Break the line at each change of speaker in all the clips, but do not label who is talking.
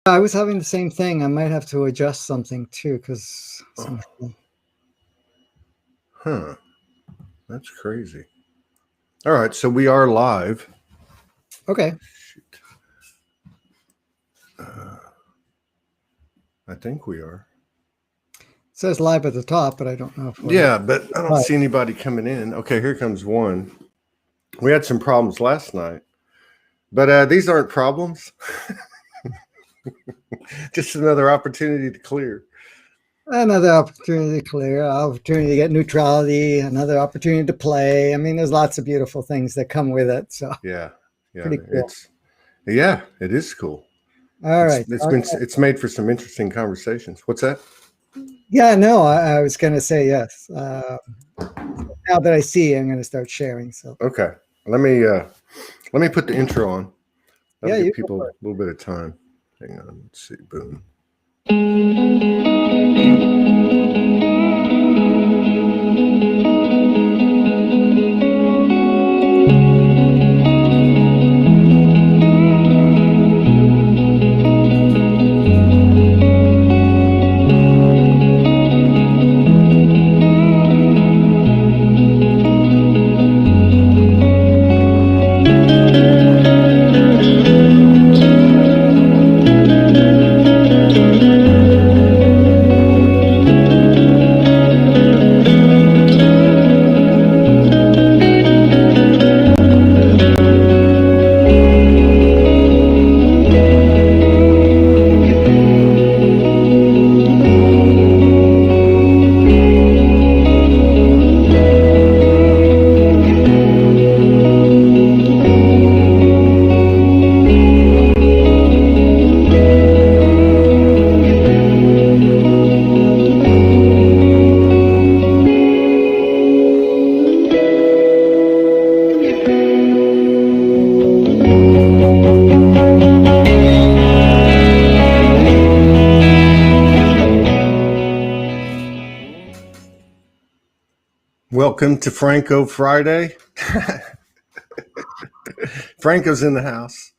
I was having the same thing. I might have to adjust something too, because.
Huh. That's crazy. All right, so we are live.
Okay.
Shoot. I think we are.
It says live at the top, but I don't know if we're
Yeah, but I don't
live.
see anybody coming in. Okay, here comes one. We had some problems last night, but these aren't problems. Just another opportunity to clear.
Another opportunity to clear, opportunity to get neutrality, another opportunity to play. I mean, there's lots of beautiful things that come with it. So
Yeah,
pretty cool.
It is cool.
All right.
It's made for some interesting conversations. What's that?
Yeah, no, I was going to say yes. Now that I see, I'm going to start sharing. So
Okay, let me put the intro on. That'll
yeah,
give
you
people a little bit of time. Hang on, let's see. Boom. Welcome to Franco Friday. Franco's in the house.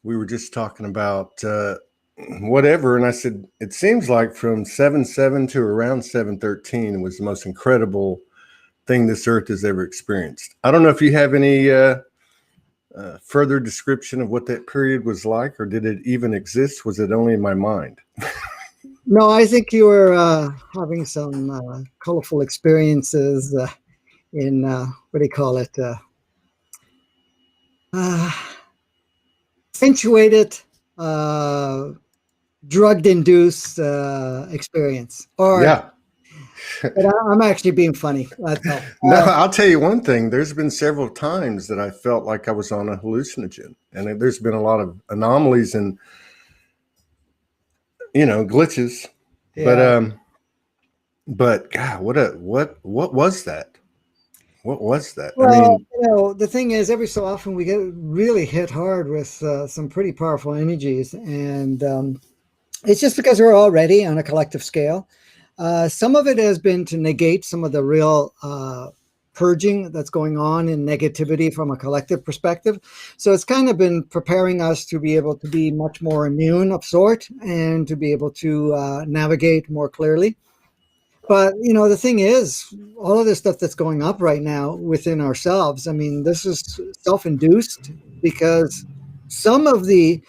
We were just talking about whatever, and I said, it seems like from 7/7 to around 7/13 was the most incredible thing this earth has ever experienced. I don't know if you have any further description of what that period was like, or did it even exist? Was it only in my mind?
No, I think you were having some colorful experiences in what do you call it? Accentuated, drugged-induced experience. Or
Yeah.
but I'm actually being funny. That's all.
No, I'll tell you one thing. There's been several times that I felt like I was on a hallucinogen, and there's been a lot of anomalies and glitches.
Yeah.
But God, what was that? What was that? I
Well,
mean,
the thing is, every so often we get really hit hard with some pretty powerful energies, and it's just because we're already on a collective scale. Some of it has been to negate some of the real purging that's going on in negativity from a collective perspective. So it's kind of been preparing us to be able to be much more immune of sort and to be able to navigate more clearly. But, the thing is, all of this stuff that's going up right now within ourselves, I mean, this is self-induced because some of the,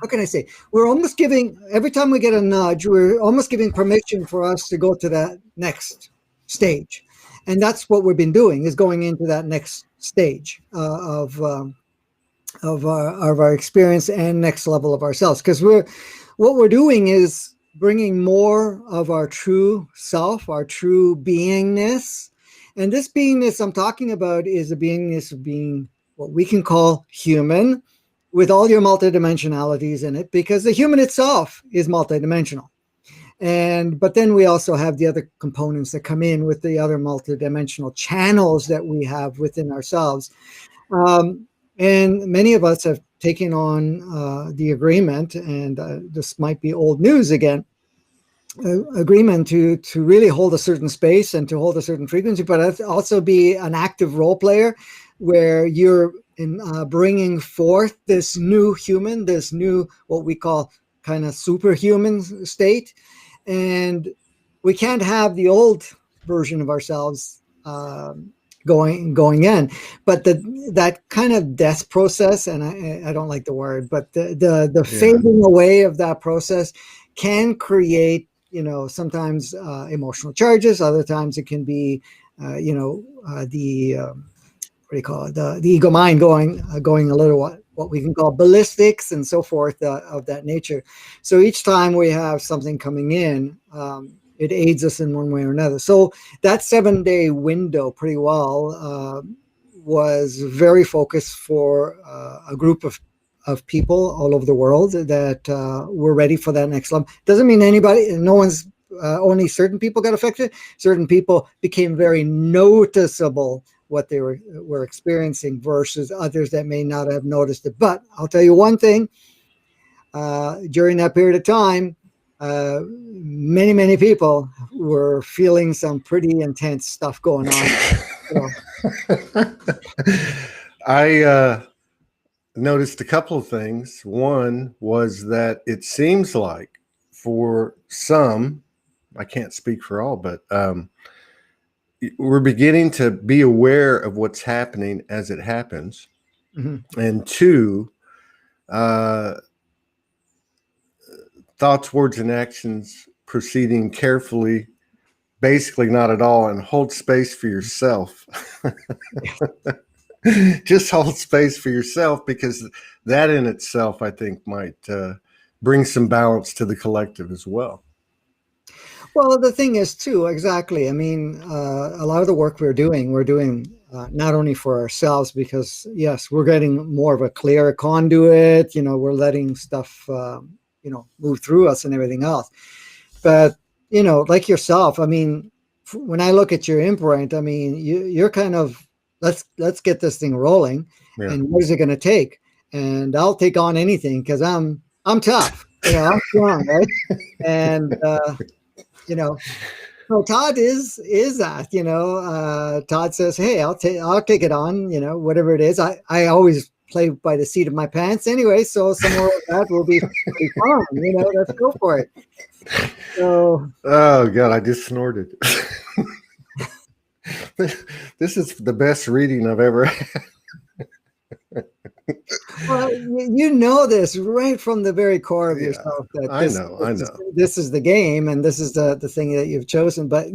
how can I say, we're almost giving, every time we get a nudge, we're almost giving permission for us to go to that next stage. And that's what we've been doing, is going into that next stage of our experience and next level of ourselves. Because what we're doing is bringing more of our true self, our true beingness. And this beingness I'm talking about is a beingness of being what we can call human, with all your multidimensionalities in it, because the human itself is multidimensional. But then we also have the other components that come in with the other multidimensional channels that we have within ourselves. And many of us have taken on the agreement, and this might be old news again, agreement to really hold a certain space and to hold a certain frequency, but also be an active role player where you're in bringing forth this new human, this new what we call kind of superhuman state, and we can't have the old version of ourselves going in. But that kind of death process, and I don't like the word, but the fading away of that process can create, sometimes emotional charges. Other times it can be, the what do you call it? The ego mind going a little what we can call ballistics and so forth of that nature. So each time we have something coming in, it aids us in one way or another. So that 7-day window pretty well was very focused for a group of people all over the world that were ready for that next level. Doesn't mean no one's, only certain people got affected. Certain people became very noticeable what they were experiencing versus others that may not have noticed it. But I'll tell you one thing, during that period of time, many people were feeling some pretty intense stuff going on.
I noticed a couple of things. One was that it seems like for some, I can't speak for all, but we're beginning to be aware of what's happening as it happens. Mm-hmm. And two, thoughts, words, and actions proceeding carefully, basically not at all, and hold space for yourself. Just hold space for yourself, because that in itself, I think, might bring some balance to the collective as well.
Well, the thing is, too, exactly. I mean, a lot of the work we're doing not only for ourselves, because, yes, we're getting more of a clear conduit, we're letting stuff, move through us and everything else. But, like yourself, I mean, when I look at your imprint, I mean, you're kind of, let's get this thing rolling. Yeah. And what is it going to take? And I'll take on anything because I'm tough, I'm strong, right? And, so Todd is that, Todd says, hey, I'll take it on, whatever it is. I always play by the seat of my pants anyway. So somewhere like that will be pretty fun, let's go for it. So,
oh God, I just snorted. This is the best reading I've ever had.
Well, this right from the very core of yourself. That this is the game, and this is the thing that you've chosen. But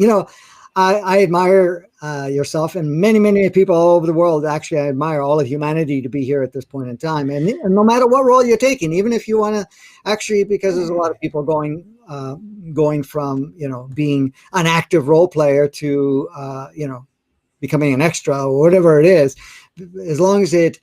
I admire yourself and many people all over the world. Actually, I admire all of humanity to be here at this point in time. And no matter what role you're taking, even if you want to, actually, because there's a lot of people going from being an active role player to becoming an extra or whatever it is, as long as it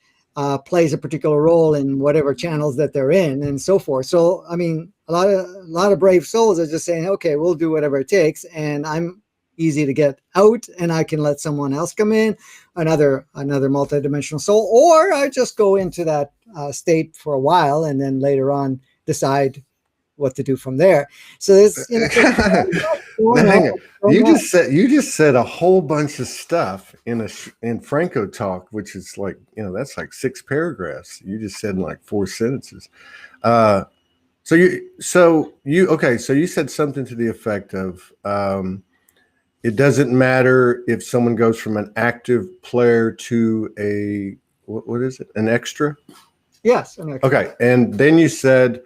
plays a particular role in whatever channels that they're in and so forth. So, I mean, a lot of brave souls are just saying, okay, we'll do whatever it takes. And I'm easy to get out and I can let someone else come in, another multidimensional soul, or I just go into that state for a while and then later on decide what to do from there. So this,
you just said a whole bunch of stuff in Franco talk, which is like, that's like 6 paragraphs. You just said in like 4 sentences. So you said something to the effect of, it doesn't matter if someone goes from an active player to what is it? An extra?
Yes. An extra.
Okay. And then you said,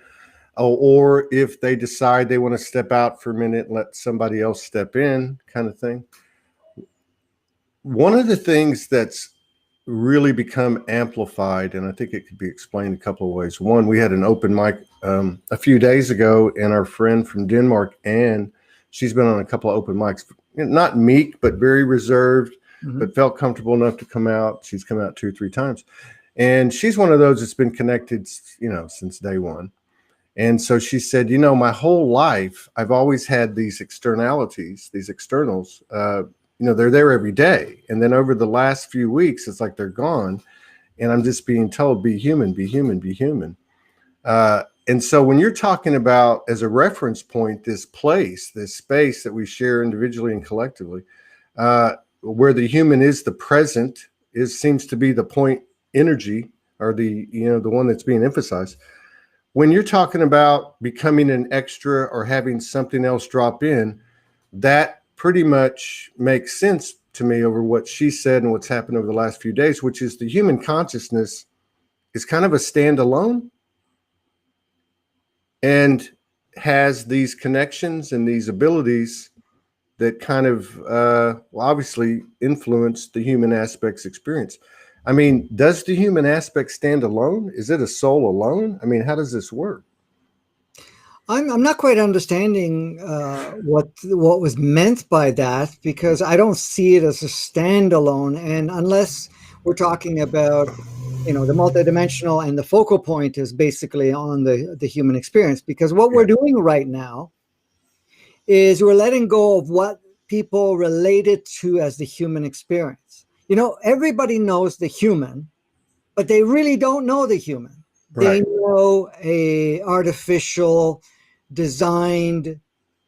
or if they decide they want to step out for a minute and let somebody else step in, kind of thing. One of the things that's really become amplified, and I think it could be explained a couple of ways. One, we had an open mic a few days ago, and our friend from Denmark, Anne, she's been on a couple of open mics, not meek, but very reserved, but felt comfortable enough to come out. She's come out 2 or 3 times. And she's one of those that's been connected, since day one. And so she said, my whole life, I've always had these externalities, these externals, they're there every day. And then over the last few weeks, it's like they're gone. And I'm just being told, be human, be human, be human. And so when you're talking about, as a reference point, this space that we share individually and collectively, where the human is the present, seems to be the point energy, or the one that's being emphasized. When you're talking about becoming an extra or having something else drop in, that pretty much makes sense to me over what she said and what's happened over the last few days, which is the human consciousness is kind of a standalone and has these connections and these abilities that kind of obviously influence the human aspect's experience. I mean, does the human aspect stand alone? Is it a soul alone? I mean, how does this work?
I'm not quite understanding what was meant by that, because I don't see it as a standalone. And unless we're talking about, the multidimensional, and the focal point is basically on the human experience, because what we're doing right now is we're letting go of what people relate it to as the human experience. Everybody knows the human, but they really don't know the human. Right. They know a artificial designed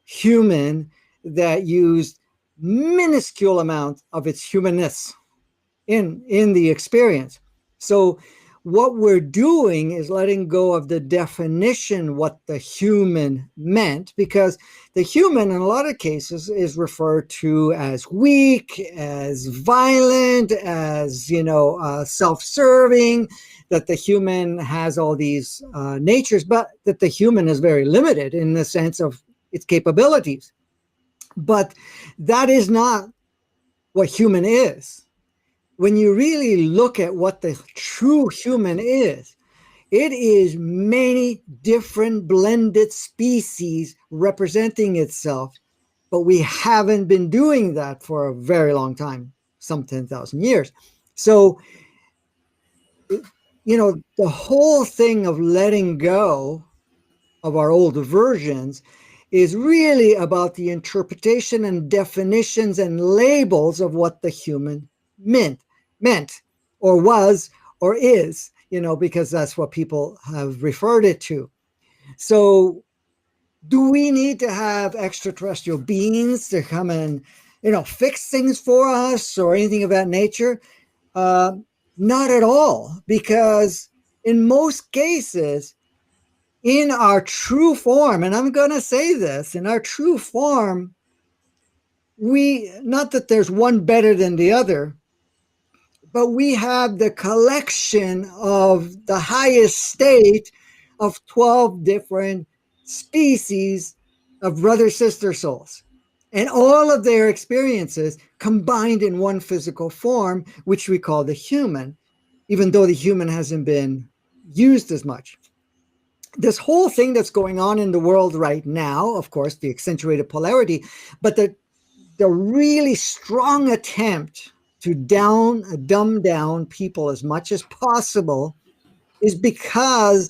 human that used minuscule amount of its humanness in the experience. So what we're doing is letting go of the definition, what the human meant, because the human in a lot of cases is referred to as weak, as violent, as, self-serving, that the human has all these natures, but that the human is very limited in the sense of its capabilities. But that is not what human is. When you really look at what the true human is, it is many different blended species representing itself, but we haven't been doing that for a very long time, some 10,000 years. So, the whole thing of letting go of our older versions is really about the interpretation and definitions and labels of what the human meant or was or is, because that's what people have referred it to. So do we need to have extraterrestrial beings to come and, fix things for us or anything of that nature? Not at all, because in most cases, in our true form, and I'm going to say this, in our true form, not that there's one better than the other, but we have the collection of the highest state of 12 different species of brother-sister souls, and all of their experiences combined in one physical form, which we call the human, even though the human hasn't been used as much. This whole thing that's going on in the world right now, of course, the accentuated polarity, but the really strong attempt to dumb down people as much as possible is because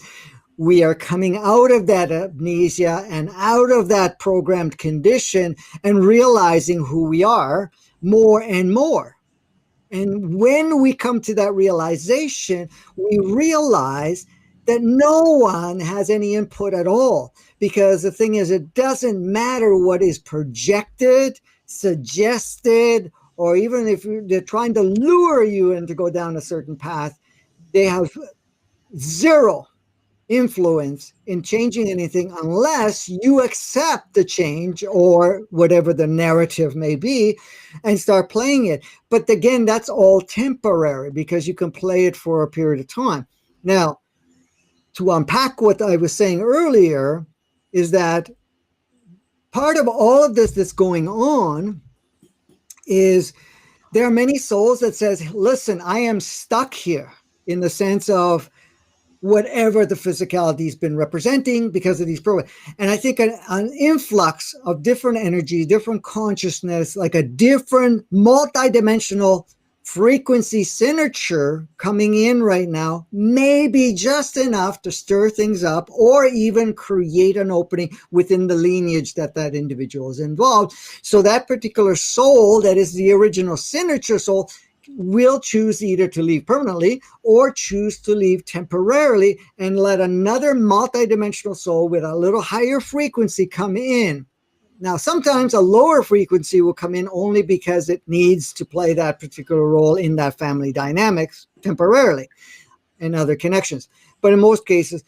we are coming out of that amnesia and out of that programmed condition and realizing who we are more and more. And when we come to that realization, we realize that no one has any input at all. Because the thing is, it doesn't matter what is projected, suggested, or even if they're trying to lure you in to go down a certain path, they have zero influence in changing anything unless you accept the change or whatever the narrative may be and start playing it. But again, that's all temporary because you can play it for a period of time. Now, to unpack what I was saying earlier is that part of all of this that's going on is there are many souls that says, listen, I am stuck here in the sense of whatever the physicality has been representing because of these programs. And I think an influx of different energy, different consciousness, like a different multidimensional frequency signature coming in right now may be just enough to stir things up or even create an opening within the lineage that individual is involved. So that particular soul that is the original signature soul will choose either to leave permanently or choose to leave temporarily and let another multidimensional soul with a little higher frequency come in. Now, sometimes a lower frequency will come in only because it needs to play that particular role in that family dynamics temporarily and other connections. But in most cases,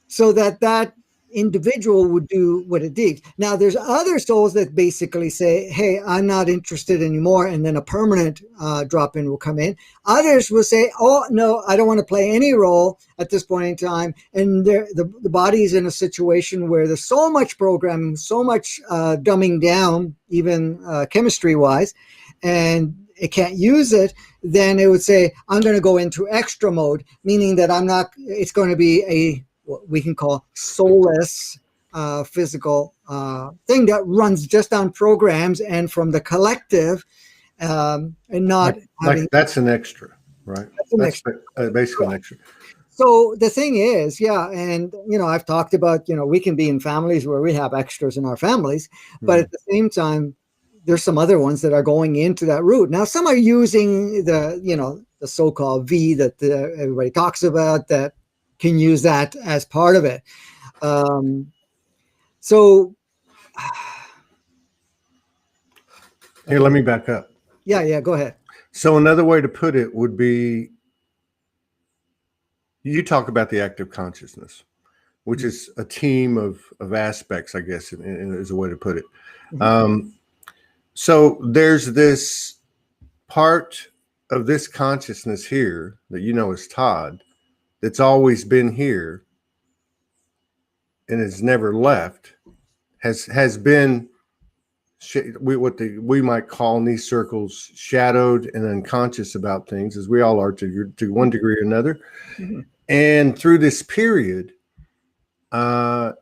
so that individual would do what it needs. Now, there's other souls that basically say, hey, I'm not interested anymore, and then a permanent drop-in will come in. Others will say, oh, no, I don't want to play any role at this point in time. And the body is in a situation where there's so much programming, so much dumbing down, even chemistry-wise, and it can't use it. Then it would say, I'm going to go into extra mode, meaning that it's going to be what we can call soulless physical thing that runs just on programs and from the collective, and not
like that's an extra, right? That's basically an extra.
So the thing is, and I've talked about, we can be in families where we have extras in our families, but at the same time, there's some other ones that are going into that route. Now, some are using the so-called V that everybody talks about, that can use that as part of it. So
here, let me back up.
Yeah, go ahead.
So another way to put it would be, you talk about the active consciousness, which is a team of aspects, I guess, is a way to put it. So there's this part of this consciousness here that as Todd, that's always been here and has never left, has been what we might call in these circles shadowed and unconscious about things, as we all are to one degree or another. And through this period, and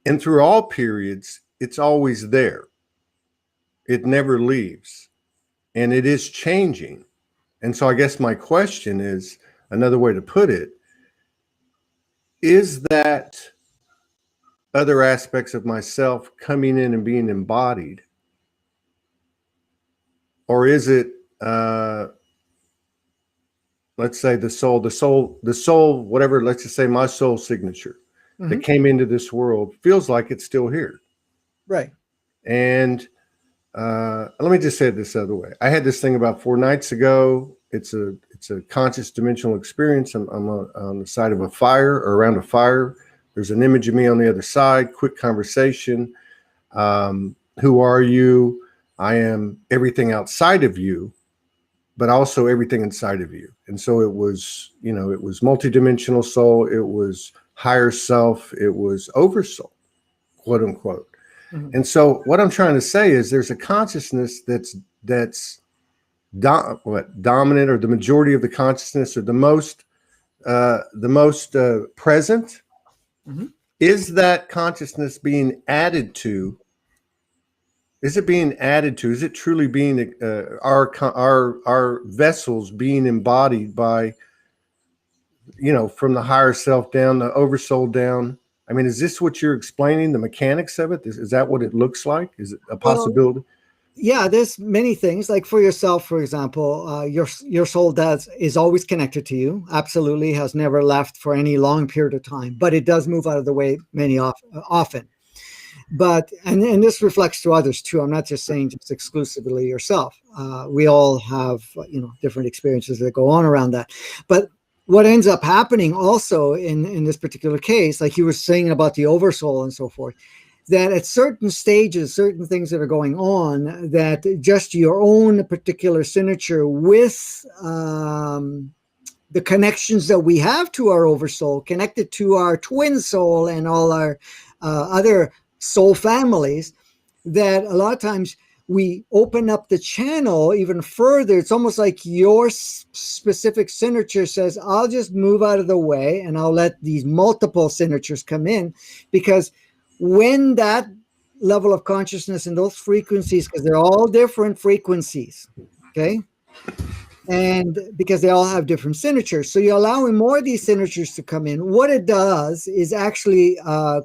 through all periods, it's always there. It never leaves, and it is changing. And so I guess my question is, another way to put it, is that other aspects of myself coming in and being embodied? Or is it, let's say the soul, whatever, let's just say my soul signature that came into this world feels like it's still here.
Right.
And let me just say it this other way. I had this thing about 4 nights ago. It's a conscious dimensional experience. I'm on the side of a fire, or around a fire. There's an image of me on the other side. Quick conversation. Who are you? I am everything outside of you, but also everything inside of you. And so it was, it was multidimensional soul. It was higher self. It was oversoul, quote unquote. And so what I'm trying to say is there's a consciousness that's dominant, or the majority of the consciousness, or the most present. Is that consciousness being added to? Is it being added to? Is it truly being our vessels being embodied by, from the higher self down, the oversoul down? I mean, is this what you're explaining, the mechanics of it? Is that what it looks like? Is it a possibility?
Yeah, there's many things. Like for yourself, for example, your soul is always connected to you. Absolutely, has never left for any long period of time. But it does move out of the way often. But and this reflects to others too. I'm not just saying just exclusively yourself. We all have different experiences that go on around that. But what ends up happening also in this particular case, like you were saying about the oversoul and so forth, that at certain stages, certain things that are going on, that just your own particular signature with the connections that we have to our oversoul, connected to our twin soul and all our other soul families, that a lot of times we open up the channel even further. It's almost like your specific signature says, I'll just move out of the way and I'll let these multiple signatures come in, because when that level of consciousness and those frequencies, because they're all different frequencies, okay? And because they all have different signatures. So you're allowing more of these signatures to come in. What it does is actually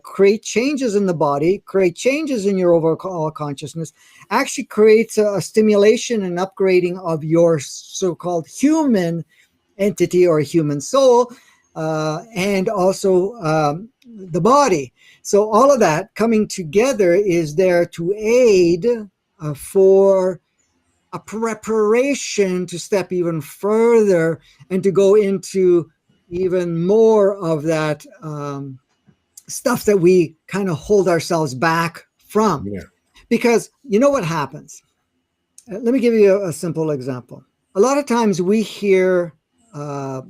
create changes in the body, create changes in your overall consciousness, actually creates a stimulation and upgrading of your so-called human entity or human soul, and also the body. So all of that coming together is there to aid for a preparation to step even further and to go into even more of that stuff that we kind of hold ourselves back from.
Yeah.
Because you know what happens? Let me give you a simple example. A lot of times we hear, our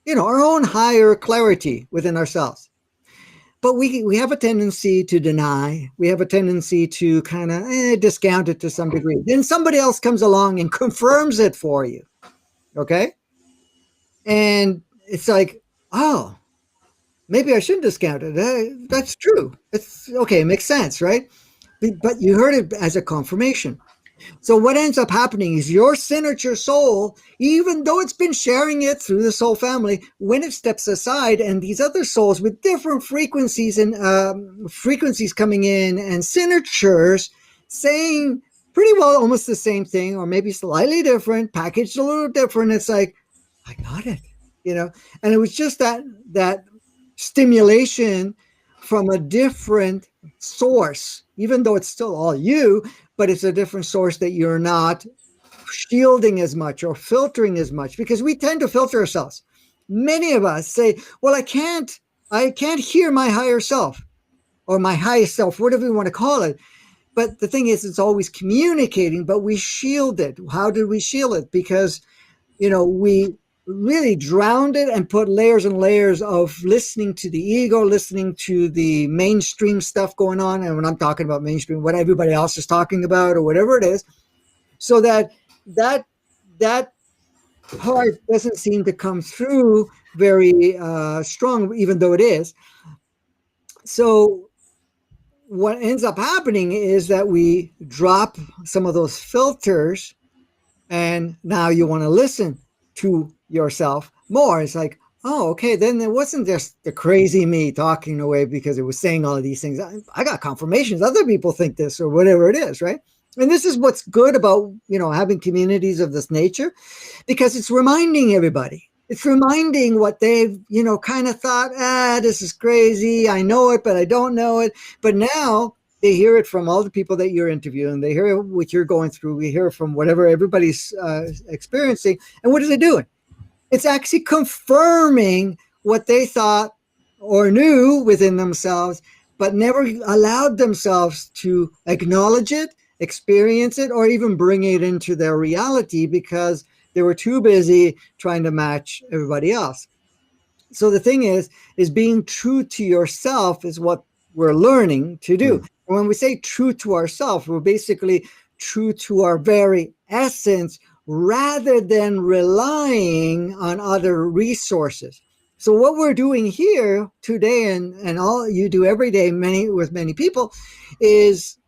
own higher clarity within ourselves. But we have a tendency to deny. We have a tendency to kind of discount it to some degree. Then somebody else comes along and confirms it for you. Okay. And it's like, oh, maybe I shouldn't discount it. That's true. It's okay. It makes sense, right? But you heard it as a confirmation. So what ends up happening is your signature soul, even though it's been sharing it through the soul family, when it steps aside and these other souls with different frequencies and frequencies coming in and signatures saying pretty well almost the same thing or maybe slightly different, packaged a little different, it's like, I got it, and it was just that stimulation from a different source, even though it's still all you, but it's a different source that you're not shielding as much or filtering as much, because we tend to filter ourselves. Many of us say, well, I can't hear my higher self or my highest self, whatever you want to call it. But the thing is, it's always communicating, but we shield it. How did we shield it? Because, we really drowned it and put layers and layers of listening to the ego, listening to the mainstream stuff going on. And when I'm talking about mainstream, what everybody else is talking about or whatever it is, so that part doesn't seem to come through very strong, even though it is. So what ends up happening is that we drop some of those filters, and now you want to listen to yourself more. It's like, oh, okay, then it wasn't just the crazy me talking away because it was saying all of these things. I got confirmations. Other people think this or whatever it is, right? And this is what's good about, having communities of this nature, because it's reminding everybody. It's reminding what they've, kind of thought, this is crazy. I know it, but I don't know it. But now they hear it from all the people that you're interviewing. They hear what you're going through. We hear from whatever everybody's experiencing. And what is it doing? It's actually confirming what they thought or knew within themselves, but never allowed themselves to acknowledge it, experience it, or even bring it into their reality because they were too busy trying to match everybody else. So the thing is being true to yourself is what we're learning to do. And when we say true to ourselves, we're basically true to our very essence rather than relying on other resources. So what we're doing here today, and all you do every day, with many people, is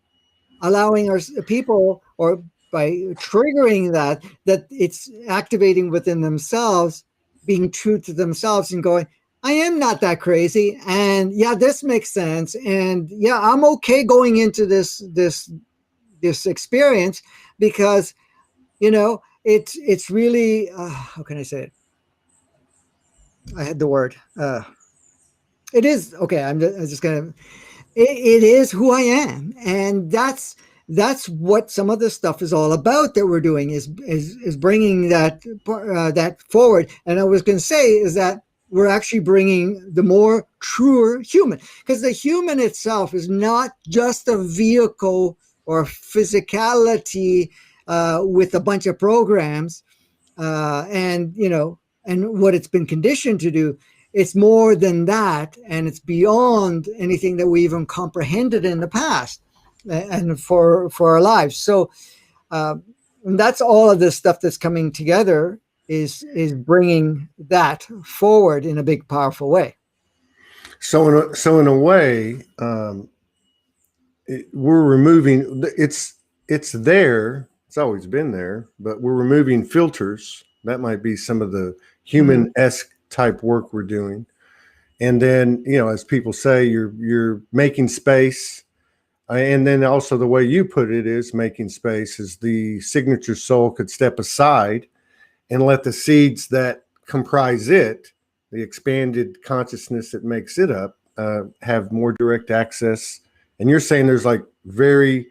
allowing our people, or by triggering that it's activating within themselves, being true to themselves and going, I am not that crazy. And yeah, this makes sense. And yeah, I'm okay going into this experience because, it's really, how can I say it? I had the word. It is, okay, I'm just going to, it is who I am. And that's what some of this stuff is all about that we're doing is bringing that forward. And I was going to say is that we're actually bringing the more truer human, because the human itself is not just a vehicle or physicality with a bunch of programs and what it's been conditioned to do. It's more than that, and it's beyond anything that we even comprehended in the past and for our lives. So that's all of this stuff that's coming together is bringing that forward in a big, powerful way.
So in a way, we're removing. It's there. It's always been there, but we're removing filters. That might be some of the human-esque type work we're doing. And then, as people say, you're making space. And then also the way you put it is making space is the signature soul could step aside and let the seeds that comprise it, the expanded consciousness that makes it up, have more direct access. And you're saying there's like very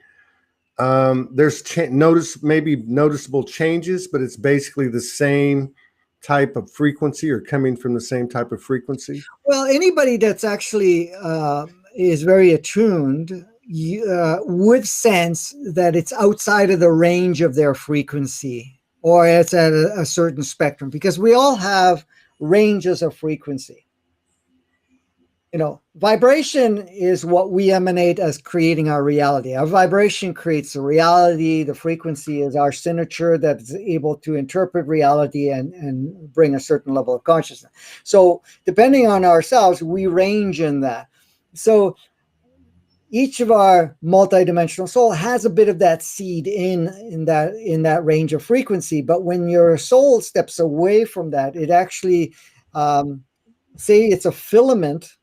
There's maybe noticeable changes, but it's basically the same type of frequency or coming from the same type of frequency.
Well, anybody that's actually is very attuned would sense that it's outside of the range of their frequency, or it's at a certain spectrum, because we all have ranges of frequency. Vibration is what we emanate as creating our reality. Our vibration creates the reality. The frequency is our signature that is able to interpret reality and bring a certain level of consciousness. So depending on ourselves, we range in that. So each of our multidimensional soul has a bit of that seed in that range of frequency. But when your soul steps away from that, it actually, say it's a filament.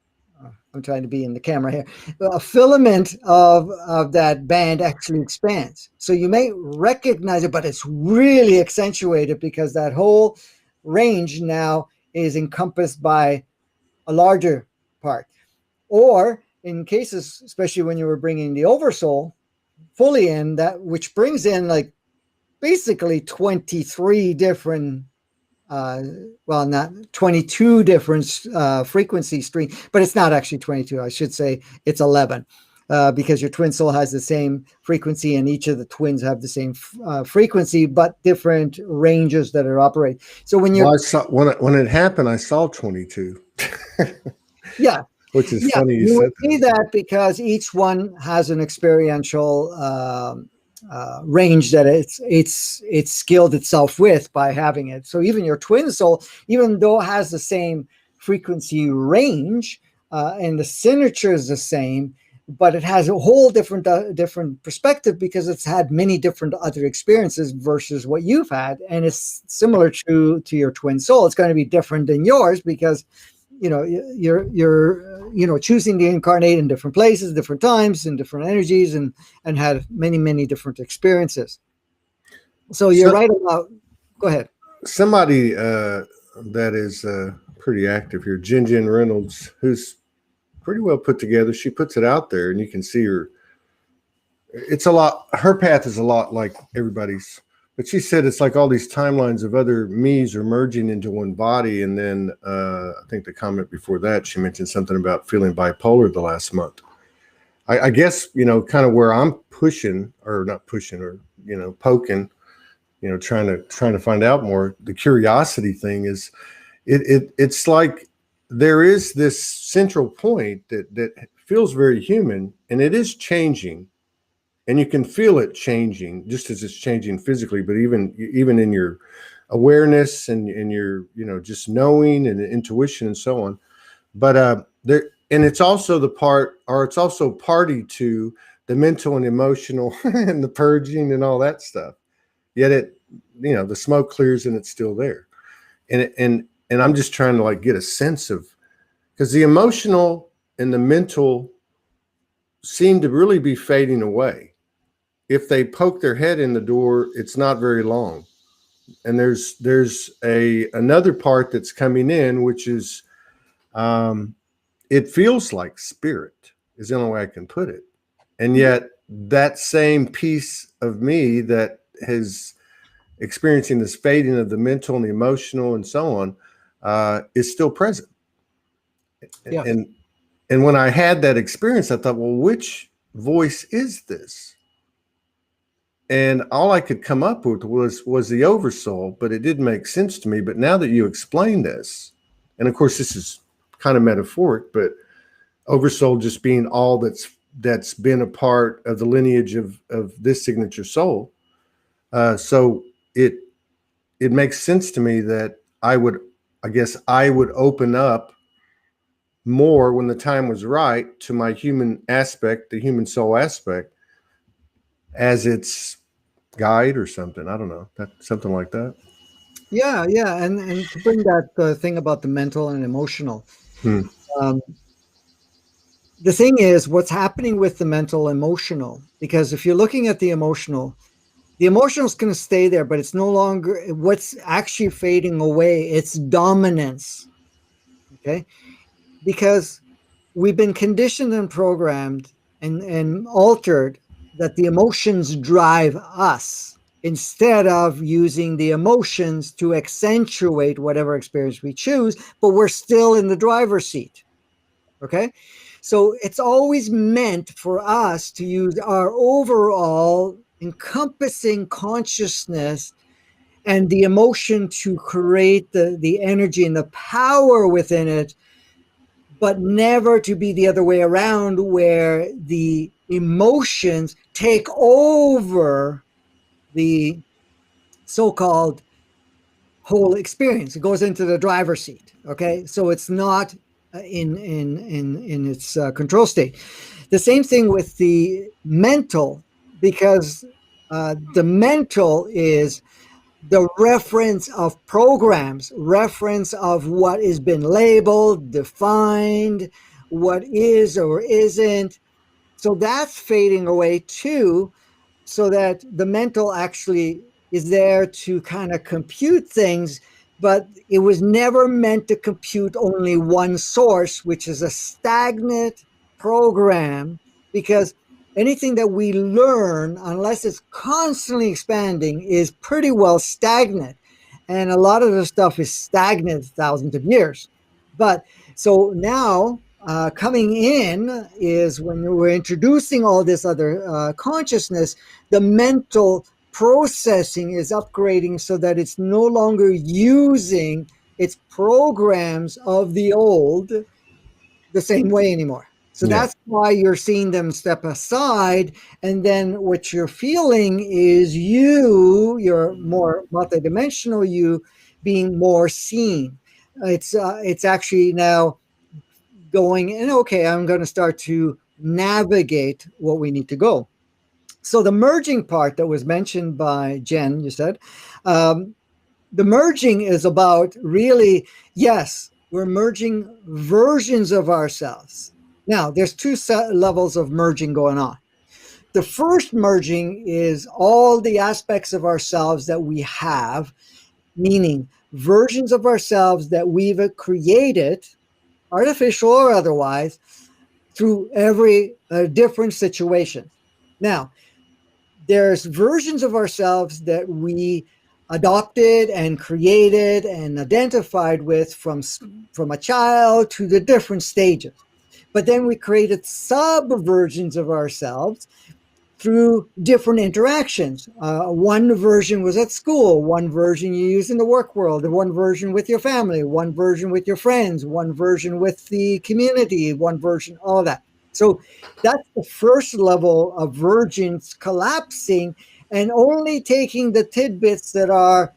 I'm trying to be in the camera here. A filament of that band actually expands. So you may recognize it, but it's really accentuated because that whole range now is encompassed by a larger part. Or in cases, especially when you were bringing the Oversoul fully in, that which brings in like basically 23 different well, not 22 different frequency streams, but it's not actually 22. I should say it's 11 because your twin soul has the same frequency and each of the twins have the same frequency, but different ranges that are operating. So when you
when it happened, I saw 22.
Yeah.
Which is funny
you
said
see that because each one has an experiential range that it's skilled itself with by having it. So even your twin soul, even though it has the same frequency range and the signature is the same, but it has a whole different perspective because it's had many different other experiences versus what you've had, and it's similar to your twin soul. It's going to be different than yours because you're choosing to incarnate in different places, different times, and different energies, and had many different experiences. So you're right about. Go ahead.
Somebody that is pretty active here, Jen Reynolds, who's pretty well put together. She puts it out there, and you can see her. It's a lot. Her path is a lot like everybody's. But she said it's like all these timelines of other me's are merging into one body. And then I think the comment before that, she mentioned something about feeling bipolar the last month. I guess, kind of where I'm pushing or not pushing or, poking, trying to find out more. The curiosity thing is it's like there is this central point that feels very human, and it is changing. And you can feel it changing just as it's changing physically, but even in your awareness and your, just knowing and intuition and so on. But and it's also it's also party to the mental and emotional and the purging and all that stuff. Yet the smoke clears and it's still there. And I'm just trying to get a sense of, because the emotional and the mental seem to really be fading away. If they poke their head in the door, it's not very long. And there's another part that's coming in, which is it feels like spirit is the only way I can put it. And yet that same piece of me that is experiencing this fading of the mental and the emotional and so on is still present. Yeah. And when I had that experience, I thought, well, which voice is this? And all I could come up with was the Oversoul, but it didn't make sense to me. But now that you explain this, and of course this is kind of metaphoric, but Oversoul just being all that's been a part of the lineage of this signature soul. So it makes sense to me that I would open up more when the time was right to my human aspect, the human soul aspect, as its guide or something. I don't know, something like that.
Yeah, and to bring that thing about the mental and emotional. The thing is, what's happening with the mental emotional, because if you're looking at the emotional is going to stay there, but it's no longer what's actually fading away. It's dominance. Okay, because we've been conditioned and programmed and altered that the emotions drive us instead of using the emotions to accentuate whatever experience we choose, but we're still in the driver's seat. Okay. So it's always meant for us to use our overall encompassing consciousness and the emotion to create the energy and the power within it, but never to be the other way around where the emotions take over the so-called whole experience. It goes into the driver's seat. Okay, so it's not in its control state. The same thing with the mental, because the mental is the reference of programs, reference of what has been labeled, defined, what is or isn't. So that's fading away too, so that the mental actually is there to kind of compute things, but it was never meant to compute only one source, which is a stagnant program, because anything that we learn, unless it's constantly expanding, is pretty well stagnant. And a lot of the stuff is stagnant thousands of years. But so now coming in is when we're introducing all this other consciousness, the mental processing is upgrading so that it's no longer using its programs of the old the same way anymore. So
Yeah.
that's why you're seeing them step aside. And then what you're feeling is you're more multidimensional, you being more seen. It's actually now going, and okay, I'm going to start to navigate what we need to go. So the merging part that was mentioned by Jen, you said, um, the merging is about really, yes, we're merging versions of ourselves. Now, there's two levels of merging going on. The first merging is all the aspects of ourselves that we have, meaning versions of ourselves that we've created, artificial or otherwise, through every different situation. Now, there's versions of ourselves that we adopted and created and identified with from a child to the different stages. But then we created sub versions of ourselves through different interactions. One version was at school, one version you use in the work world, one version with your family, one version with your friends, one version with the community, one version, all that. So that's the first level of versions collapsing and only taking the tidbits that are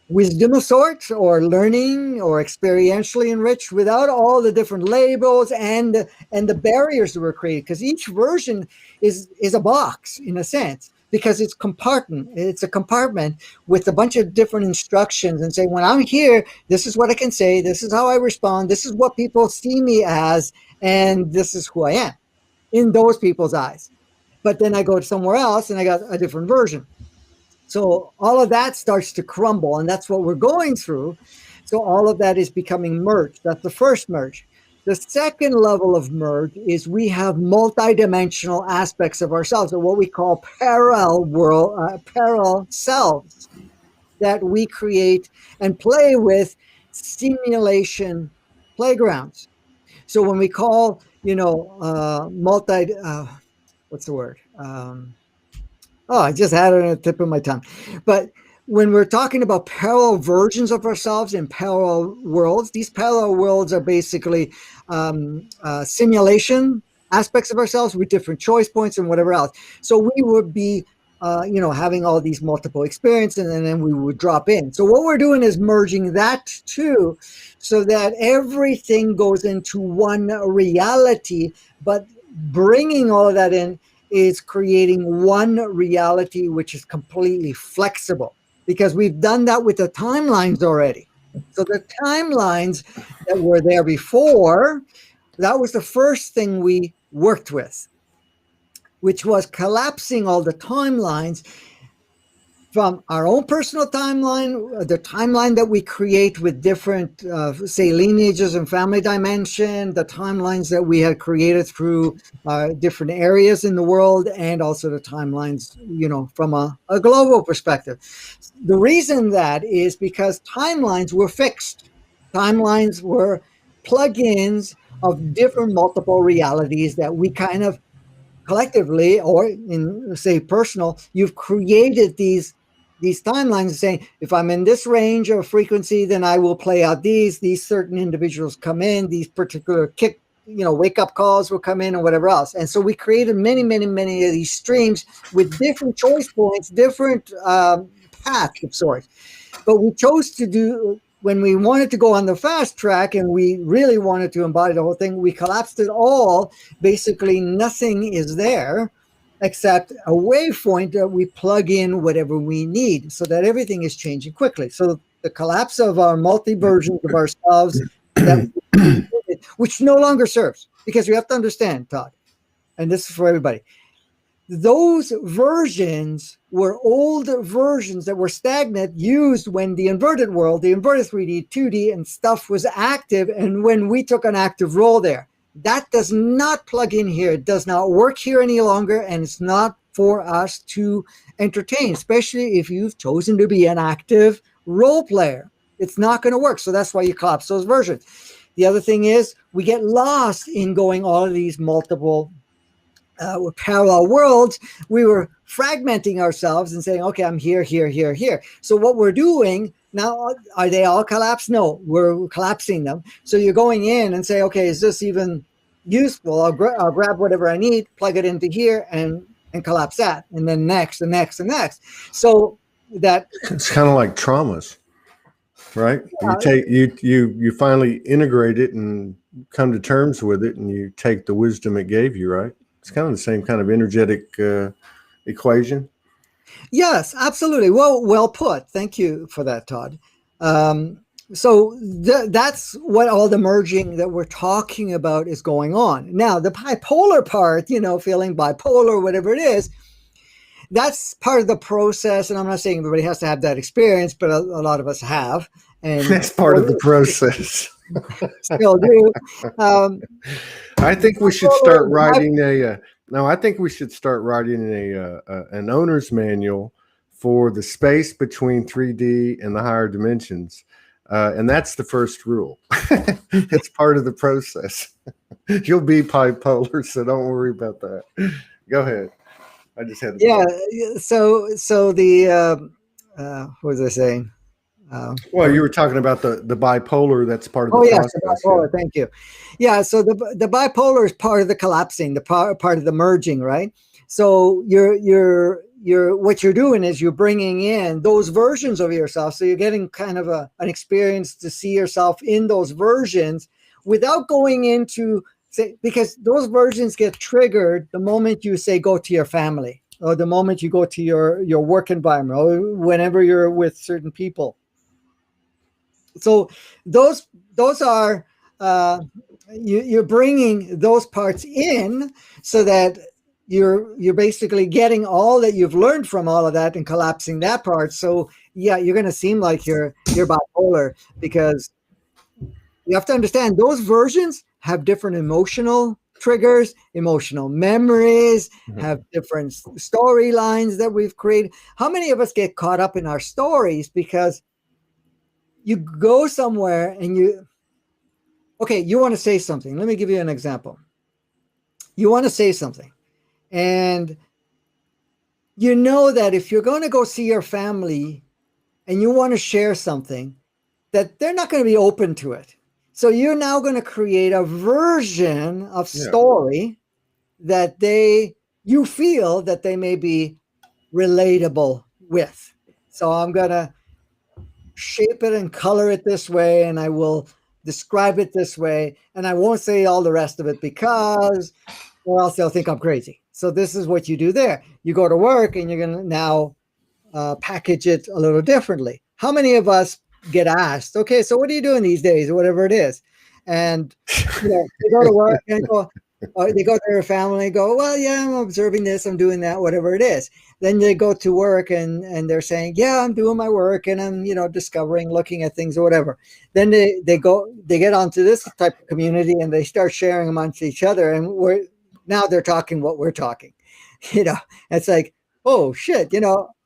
wisdom of sorts or learning or experientially enriched without all the different labels and the barriers that were created, because each version is a box in a sense, because it's a compartment with a bunch of different instructions and say, when I'm here, this is what I can say, this is how I respond, this is what people see me as, and this is who I am in those people's eyes. But then I go somewhere else and I got a different version. So all of that starts to crumble, and that's what we're going through. So all of that is becoming merged. That's the first merge. The second level of merge is we have multidimensional aspects of ourselves, or what we call parallel selves, that we create and play with simulation playgrounds. So when we call, what's the word? Oh, I just had it on the tip of my tongue. But when we're talking about parallel versions of ourselves in parallel worlds, these parallel worlds are basically simulation aspects of ourselves with different choice points and whatever else. So we would be, having all these multiple experiences, and then we would drop in. So what we're doing is merging that too, so that everything goes into one reality, but bringing all of that in is creating one reality which is completely flexible, because we've done that with the timelines already. So the timelines that were there before, that was the first thing we worked with, which was collapsing all the timelines from our own personal timeline, the timeline that we create with different, say, lineages and family dimension, the timelines that we had created through different areas in the world, and also the timelines, from a global perspective. The reason that is because timelines were fixed. Timelines were plugins of different multiple realities that we kind of collectively, or in, say, personal, you've created these timelines saying, if I'm in this range of frequency, then I will play out these certain individuals come in, these particular wake up calls will come in, and whatever else. And so we created many of these streams with different choice points, different paths of sorts. But we chose to do, when we wanted to go on the fast track and we really wanted to embody the whole thing, we collapsed it all. Basically, nothing is there except a wavepoint that we plug in whatever we need, so that everything is changing quickly. So the collapse of our multi-versions of ourselves, which no longer serves, because you have to understand, Todd, and this is for everybody, those versions were old versions that were stagnant, used when the inverted world, the inverted 3D, 2D, and stuff was active, and when we took an active role there. That does not plug in here. It does not work here any longer, and it's not for us to entertain, especially if you've chosen to be an active role player. It's not going to work. So that's why you collapse those versions. The other thing is we get lost in going all of these multiple parallel worlds. We were fragmenting ourselves and saying, okay, I'm here. So what we're doing now, are they all collapsed? No, we're collapsing them. So you're going in and say, okay, is this even useful? I'll grab whatever I need, plug it into here, and collapse that, and then next. So that
it's kind of like traumas, right? You finally integrate it and come to terms with it, and you take the wisdom it gave you, right? It's kind of the same kind of energetic equation.
Yes, absolutely. Well put. Thank you for that, Todd. So that's what all the merging that we're talking about is going on. Now, the bipolar part, feeling bipolar, whatever it is, that's part of the process. And I'm not saying everybody has to have that experience, but a lot of us have. And
that's part of the process.
Still do.
I think we should start writing I think we should start writing an owner's manual for the space between 3D and the higher dimensions. And that's the first rule. It's part of the process. You'll be bipolar, so don't worry about that. Go ahead. I just had to
So the what was I saying?
Well, you were talking about the bipolar. That's part of the process.
Yes, bipolar. Yeah. Thank you. Yeah, so the bipolar is part of the collapsing, the part of the merging, right? So you're what you're doing is you're bringing in those versions of yourself. So you're getting kind of an experience to see yourself in those versions without going into, because those versions get triggered the moment you say go to your family, or the moment you go to your work environment, or whenever you're with certain people. So those are you're bringing those parts in, so that you're basically getting all that you've learned from all of that and collapsing that part. So yeah, you're going to seem like you're bipolar, because you have to understand those versions have different emotional triggers, emotional memories, have different storylines that we've created. How many of us get caught up in our stories because you go somewhere and you want to say something. Let me give you an example. You want to say something, and you know that if you're going to go see your family and you want to share something, that they're not going to be open to it. So you're now going to create a version of story that you feel that they may be relatable with. So I'm going to shape it and color it this way, and I will describe it this way, and I won't say all the rest of it, because or else they'll think I'm crazy. So this is what you do there. You go to work and you're going to now package it a little differently. How many of us get asked, okay, so what are you doing these days, or whatever it is? And you go to work and go, Or they go to their family and go, well, yeah, I'm observing this, I'm doing that, whatever it is. Then they go to work and they're saying, yeah, I'm doing my work and I'm, discovering, looking at things or whatever. Then they get onto this type of community and they start sharing amongst each other. And now they're talking what we're talking. It's like, oh shit,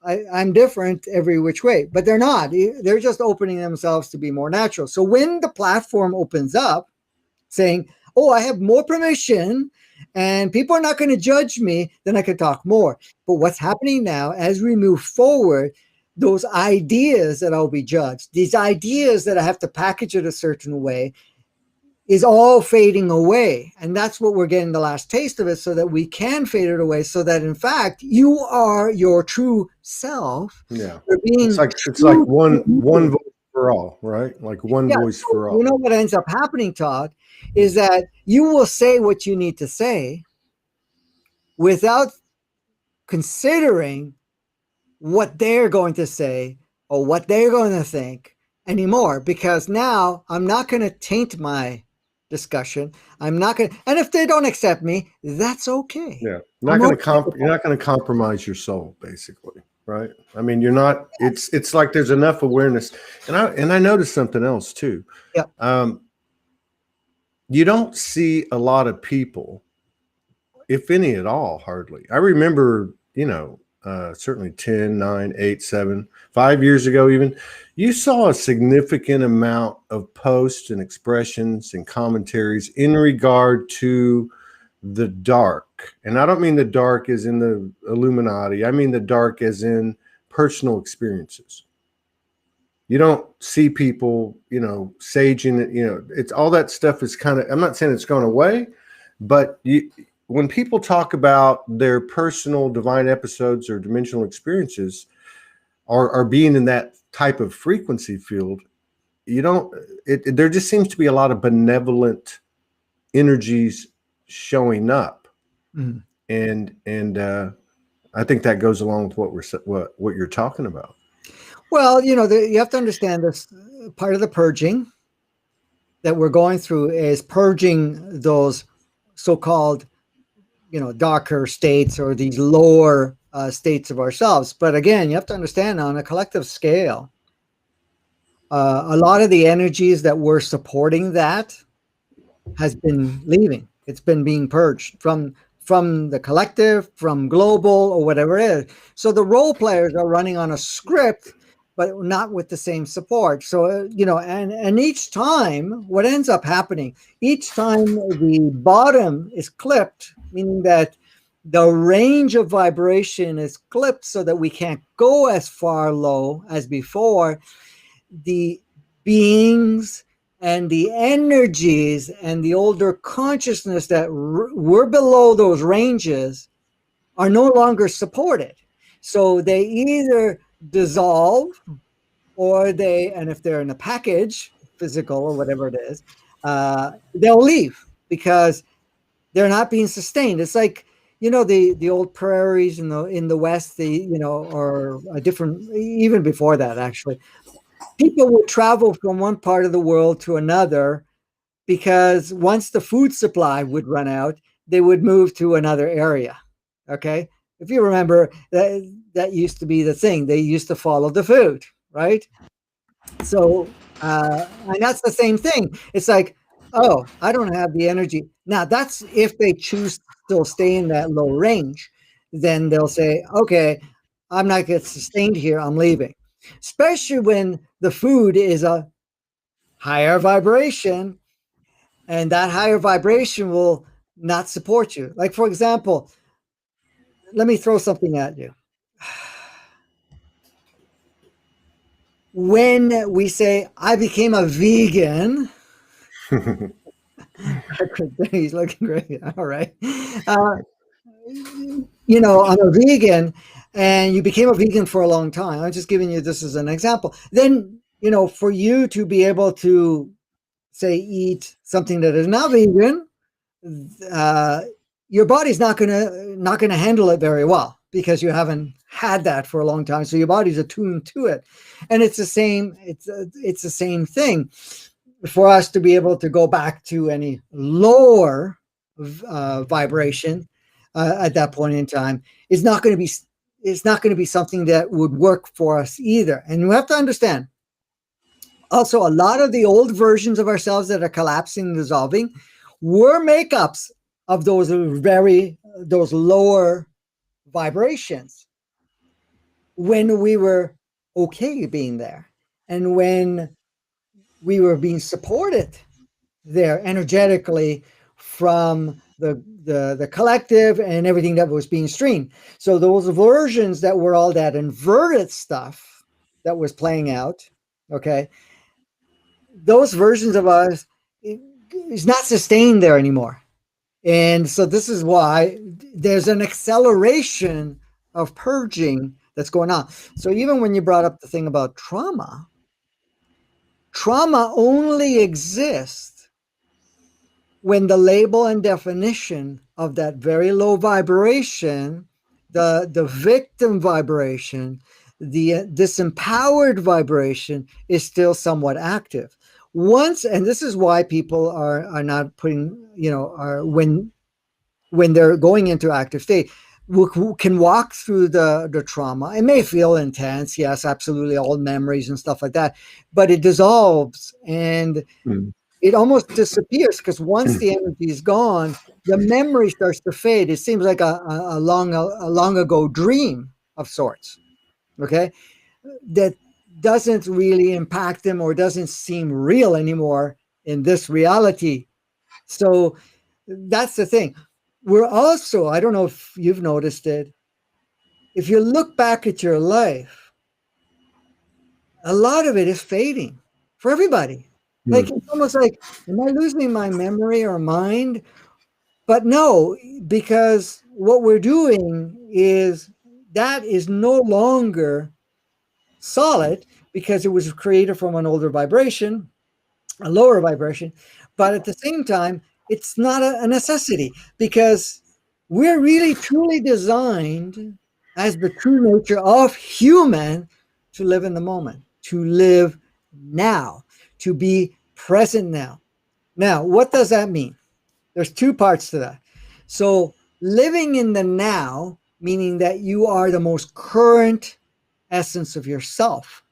I'm different every which way, but they're not. They're just opening themselves to be more natural. So when the platform opens up saying, oh, I have more permission and people are not going to judge me, then I can talk more. But what's happening now as we move forward, those ideas that I'll be judged, these ideas that I have to package it a certain way, is all fading away. And that's what we're getting the last taste of it, so that we can fade it away, so that in fact you are your true self.
Yeah.
It's
like one voice for all, right? Like one voice for all.
What ends up happening, Todd, is that you will say what you need to say without considering what they're going to say or what they're going to think anymore, because now I'm not going to taint my discussion. I'm not going to, and if they don't accept me, that's okay.
Yeah. You're not going to compromise your soul, basically. Right. I mean, you're not, it's like there's enough awareness. And I noticed something else too.
Yeah.
You don't see a lot of people, if any at all, hardly. I remember, certainly 10, 9, 8, 7, 5 years ago, even, you saw a significant amount of posts and expressions and commentaries in regard to the dark. And I don't mean the dark as in the Illuminati. I mean the dark as in personal experiences. You don't see people, saging it, it's all that stuff is kind of, I'm not saying it's gone away, but when people talk about their personal divine episodes or dimensional experiences are being in that type of frequency field, there just seems to be a lot of benevolent energies showing up. Mm-hmm. And I think that goes along with what you're talking about.
Well, you have to understand this part of the purging that we're going through is purging those so-called, darker states or these lower states of ourselves. But again, you have to understand on a collective scale, a lot of the energies that were supporting that has been leaving. It's been being purged from the collective, from global, or whatever it is. So the role players are running on a script, but not with the same support. So, and each time, what ends up happening, each time the bottom is clipped, meaning that the range of vibration is clipped so that we can't go as far low as before, the beings and the energies and the older consciousness that were below those ranges are no longer supported. So they either dissolve or and if they're in a package, physical or whatever it is, they'll leave because they're not being sustained. It's like, the old prairies in the West, or a different, even before that, actually, people would travel from one part of the world to another because once the food supply would run out, they would move to another area. Okay. If you remember, that used to be the thing. They used to follow the food, right? So, and that's the same thing. It's like, oh, I don't have the energy. Now, that's if they choose to still stay in that low range, then they'll say, okay, I'm not getting sustained here. I'm leaving. Especially when the food is a higher vibration, and that higher vibration will not support you. Like, for example, let me throw something at you. When we say, I became a vegan, he's looking great. All right. I'm a vegan, and you became a vegan for a long time. I'm just giving you this as an example. Then, for you to be able to, say, eat something that is not vegan, your body's not gonna handle it very well because you haven't had that for a long time. So your body's attuned to it, and it's the same. It's the same thing. For us to be able to go back to any lower vibration at that point in time, is not going to be, it's not going to be something that would work for us either. And we have to understand also, a lot of the old versions of ourselves that are collapsing and dissolving were makeups of those lower vibrations when we were okay being there, and when we were being supported there energetically from the collective and everything that was being streamed. So those versions that were all that inverted stuff that was playing out, okay, those versions of us is not sustained there anymore. And so this is why there's an acceleration of purging that's going on. So even when you brought up the thing about trauma, trauma only exists when the label and definition of that very low vibration, the victim vibration, the disempowered vibration is still somewhat active. Once, and this is why people are not putting, are when they're going into active state, who can walk through the trauma. It may feel intense, yes, absolutely, all memories and stuff like that, but it dissolves and it almost disappears, because once the energy is gone, the memory starts to fade. It seems like a long ago dream of sorts, okay, that doesn't really impact them or doesn't seem real anymore in this reality. So that's the thing. We're also, I don't know if you've noticed it, if you look back at your life, a lot of it is fading for everybody. Like, it's almost like, am I losing my memory or mind? But no, because what we're doing is that is no longer solid, because it was created from an older vibration, a lower vibration. But at the same time, it's not a necessity, because we're really truly designed as the true nature of human to live in the moment, to live now, to be present now. Now, what does that mean? There's two parts to that. So living in the now, meaning that you are the most current essence of yourself.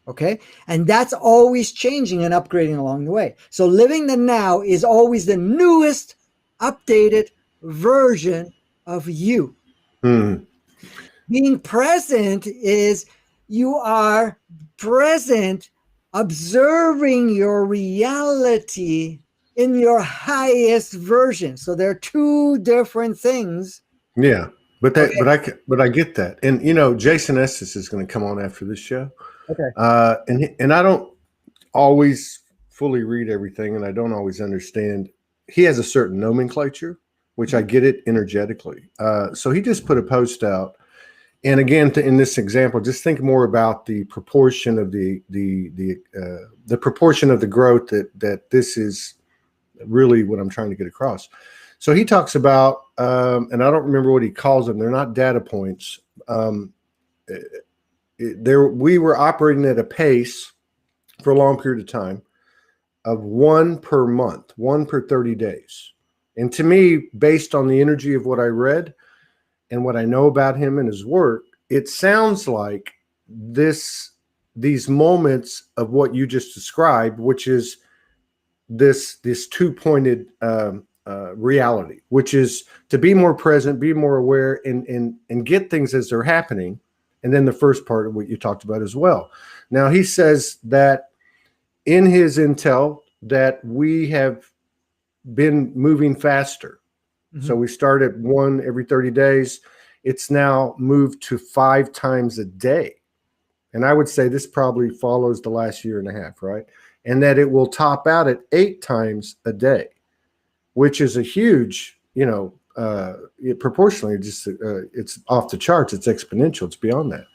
Okay. And that's always changing and upgrading along the way. So living the now is always the newest, updated version of you. Being present is you are present, observing your reality in your highest version. So there are two different things.
Yeah. But
Okay.
but I get that. And Jason Estes is going to come on after this show.
Okay.
And I don't always fully read everything, and I don't always understand. He has a certain nomenclature, which I get it energetically. So he just put a post out. And again, in this example, just think more about the proportion of the proportion of the growth that this is really what I'm trying to get across. So he talks about, and I don't remember what he calls them. They're not data points. We were operating at a pace for a long period of time of one per month, one per 30 days. And to me, based on the energy of what I read and what I know about him and his work, it sounds like these moments of what you just described, which is this two-pointed reality, which is to be more present, be more aware, and get things as they're happening. And then the first part of what you talked about as well. Now, he says that in his intel that we have been moving faster. Mm-hmm. So we start at one every 30 days. It's now moved to 5 times a day. And I would say this probably follows the last year and a half, right? And that it will top out at 8 times a day, which is a huge, proportionally, just it's off the charts. It's exponential. It's beyond that.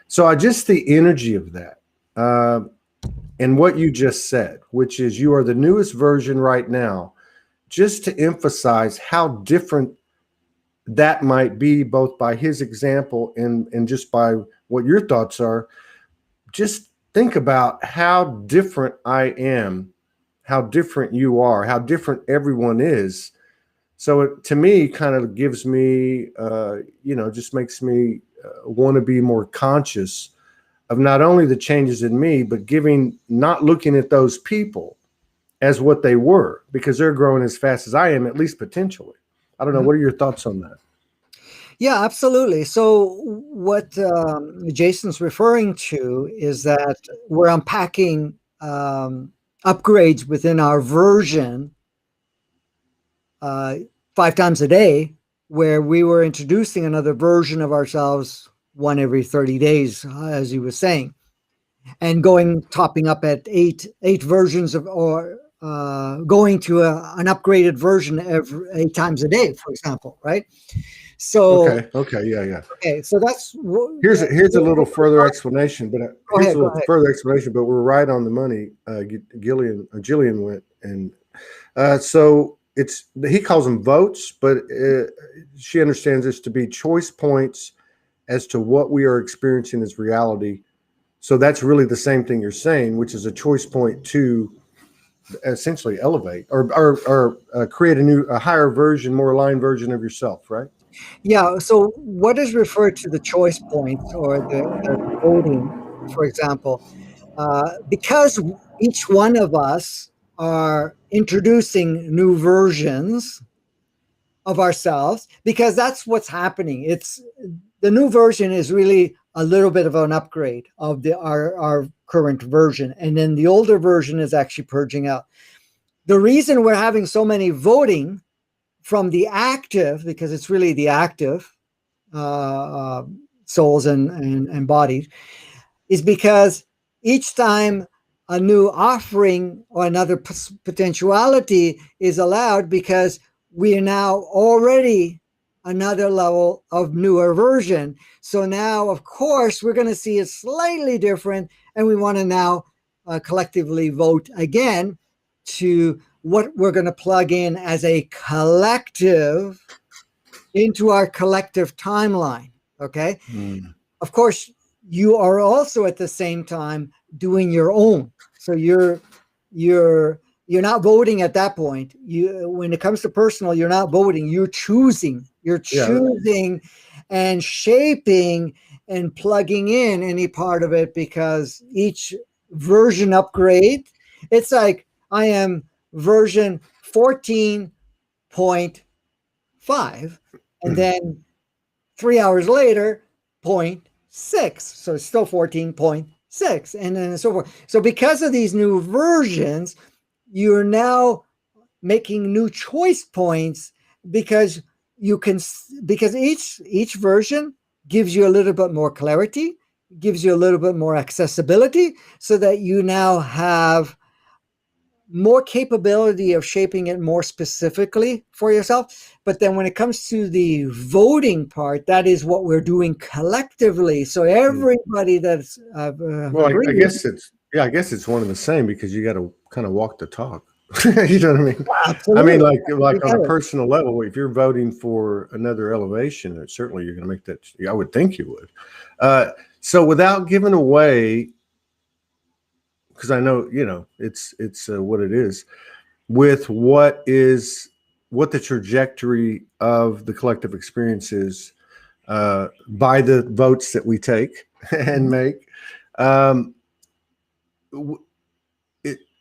So just the energy of that. And what you just said, which is you are the newest version right now, just to emphasize how different that might be, both by his example and just by what your thoughts are. Just think about how different I am, how different you are, how different everyone is. So it, to me, kind of gives me, just makes me want to be more conscious of not only the changes in me, but not looking at those people as what they were, because they're growing as fast as I am, at least potentially. I don't know. What are your thoughts on that?
Yeah, absolutely. So what Jason's referring to is that we're unpacking upgrades within our version 5 times a day, where we were introducing another version of ourselves one every 30 days, as he was saying, and topping up at eight versions of, or going to an upgraded version every 8 times a day, for example, right? So,
Okay, yeah.
okay, so that's
Here's a little further explanation, but
Go ahead.
But we're right on the money. Gillian went, and so he calls them votes, but she understands this to be choice points as to what we are experiencing as reality. So that's really the same thing you're saying, which is a choice point to essentially elevate or create a higher version, more aligned version of yourself, right?
Yeah. So what is referred to the choice points or the voting, for example, because each one of us are introducing new versions of ourselves, because that's what's happening. It's the new version is really a little bit of an upgrade of our current version, and then the older version is actually purging out. The reason we're having so many voting from the active, because it's really the active souls and bodies, is because each time a new offering or another potentiality is allowed, because we are now already another level of newer version. So now, of course, we're going to see it slightly different, and we want to now collectively vote again to what we're going to plug in as a collective into our collective timeline. Okay. Of course, you are also at the same time doing your own. So you're not voting at that point. When it comes to personal, you're not voting. You're choosing. You're choosing and shaping and plugging in any part of it, because each version upgrade, it's like I am version 14.5, and then 3 hours later, 0.6. So it's still 14.6, and then so forth. So because of these new versions, you're now making new choice points, because each version gives you a little bit more clarity, gives you a little bit more accessibility, so that you now have more capability of shaping it more specifically for yourself. But then when it comes to the voting part, that is what we're doing collectively. So everybody that's
well, I guess it's one and the same, because you got to kind of walk the talk. You know what I mean?
Absolutely.
I mean, like on a personal level, if you're voting for another elevation, certainly you're going to make that. I would think you would. So without giving away, because I know it's what it is, with what the trajectory of the collective experience is, by the votes that we take and make.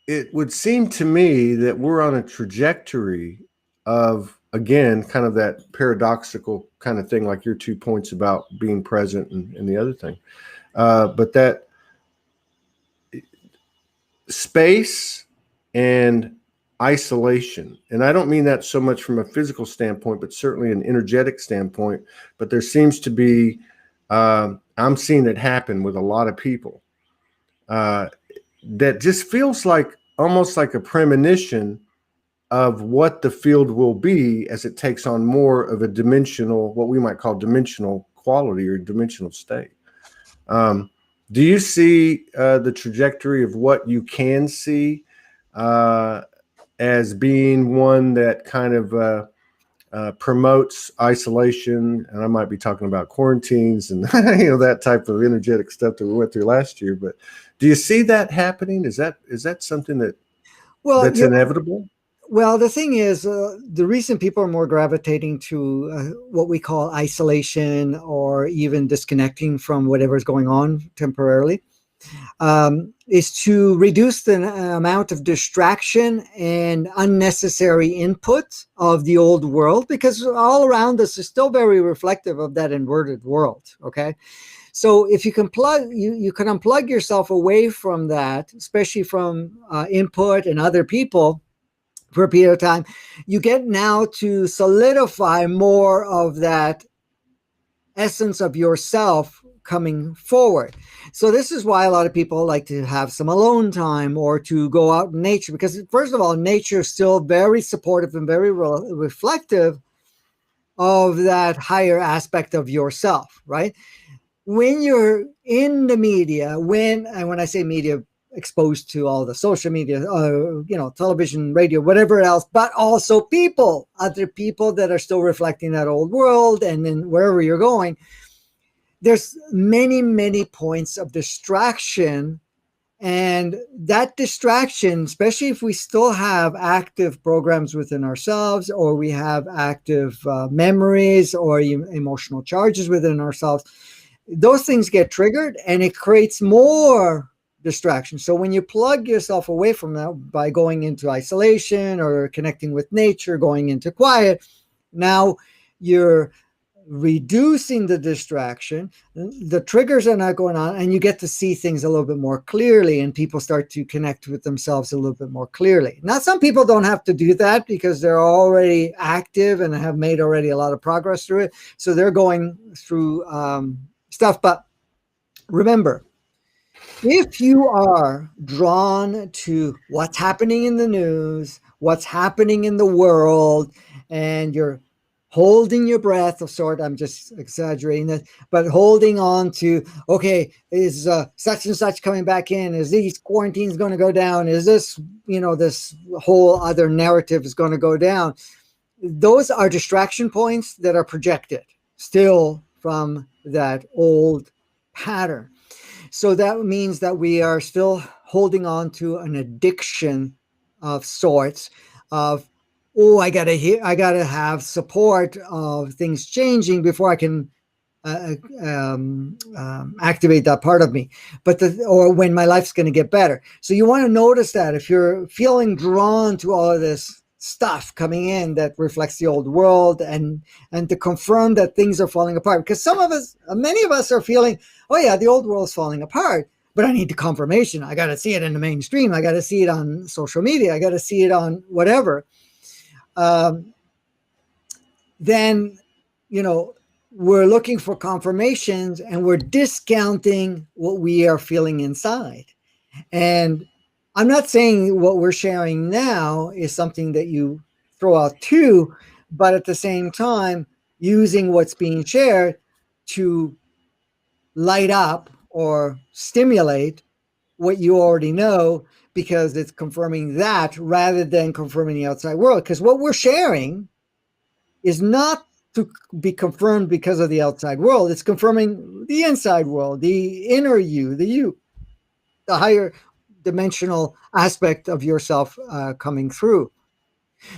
It would seem to me that we're on a trajectory of, again, kind of that paradoxical kind of thing, like your 2 points about being present and the other thing, but that space and isolation. And I don't mean that so much from a physical standpoint, but certainly an energetic standpoint. But there seems to be, I'm seeing it happen with a lot of people, that just feels like almost like a premonition of what the field will be as it takes on more of a dimensional, what we might call dimensional quality or dimensional state. Do you see the trajectory of what you can see as being one that kind of promotes isolation? And I might be talking about quarantines and that type of energetic stuff that we went through last year. But do you see that happening? Is that something that's inevitable?
Well, the thing is, the reason people are more gravitating to what we call isolation or even disconnecting from whatever's going on temporarily is to reduce the amount of distraction and unnecessary input of the old world, because all around us is still very reflective of that inverted world. Okay. So if you can you can unplug yourself away from that, especially from input and other people for a period of time, you get now to solidify more of that essence of yourself coming forward. So this is why a lot of people like to have some alone time or to go out in nature, because first of all, nature is still very supportive and very reflective of that higher aspect of yourself, right? When you're in the media, and when I say media, exposed to all the social media, television, radio, whatever else, but also other people that are still reflecting that old world, and then wherever you're going, there's many, many points of distraction. And that distraction, especially if we still have active programs within ourselves, or we have active memories or emotional charges within ourselves, those things get triggered and it creates more distraction. So when you plug yourself away from that by going into isolation or connecting with nature, going into quiet, now you're reducing the distraction, the triggers are not going on, and you get to see things a little bit more clearly, and people start to connect with themselves a little bit more clearly. Now, some people don't have to do that because they're already active and have made already a lot of progress through it. So they're going through stuff. But remember, if you are drawn to what's happening in the news, what's happening in the world, and you're holding your breath of sort, I'm just exaggerating that, but holding on to, okay, is such and such coming back in? Is these quarantines going to go down? Is this, this whole other narrative is going to go down? Those are distraction points that are projected still from that old pattern. So that means that we are still holding on to an addiction of sorts of, I gotta have support of things changing before I can activate that part of me, or when my life's going to get better. So you want to notice that if you're feeling drawn to all of this stuff coming in that reflects the old world, and to confirm that things are falling apart, because many of us are feeling, oh yeah, the old world's falling apart, but I need the confirmation. I got to see it in the mainstream. I got to see it on social media. I got to see it on whatever. Then, we're looking for confirmations and we're discounting what we are feeling inside. And I'm not saying what we're sharing now is something that you throw out too, but at the same time, using what's being shared to light up or stimulate what you already know, because it's confirming that rather than confirming the outside world. Because what we're sharing is not to be confirmed because of the outside world. It's confirming the inside world, the inner you, the higher dimensional aspect of yourself coming through.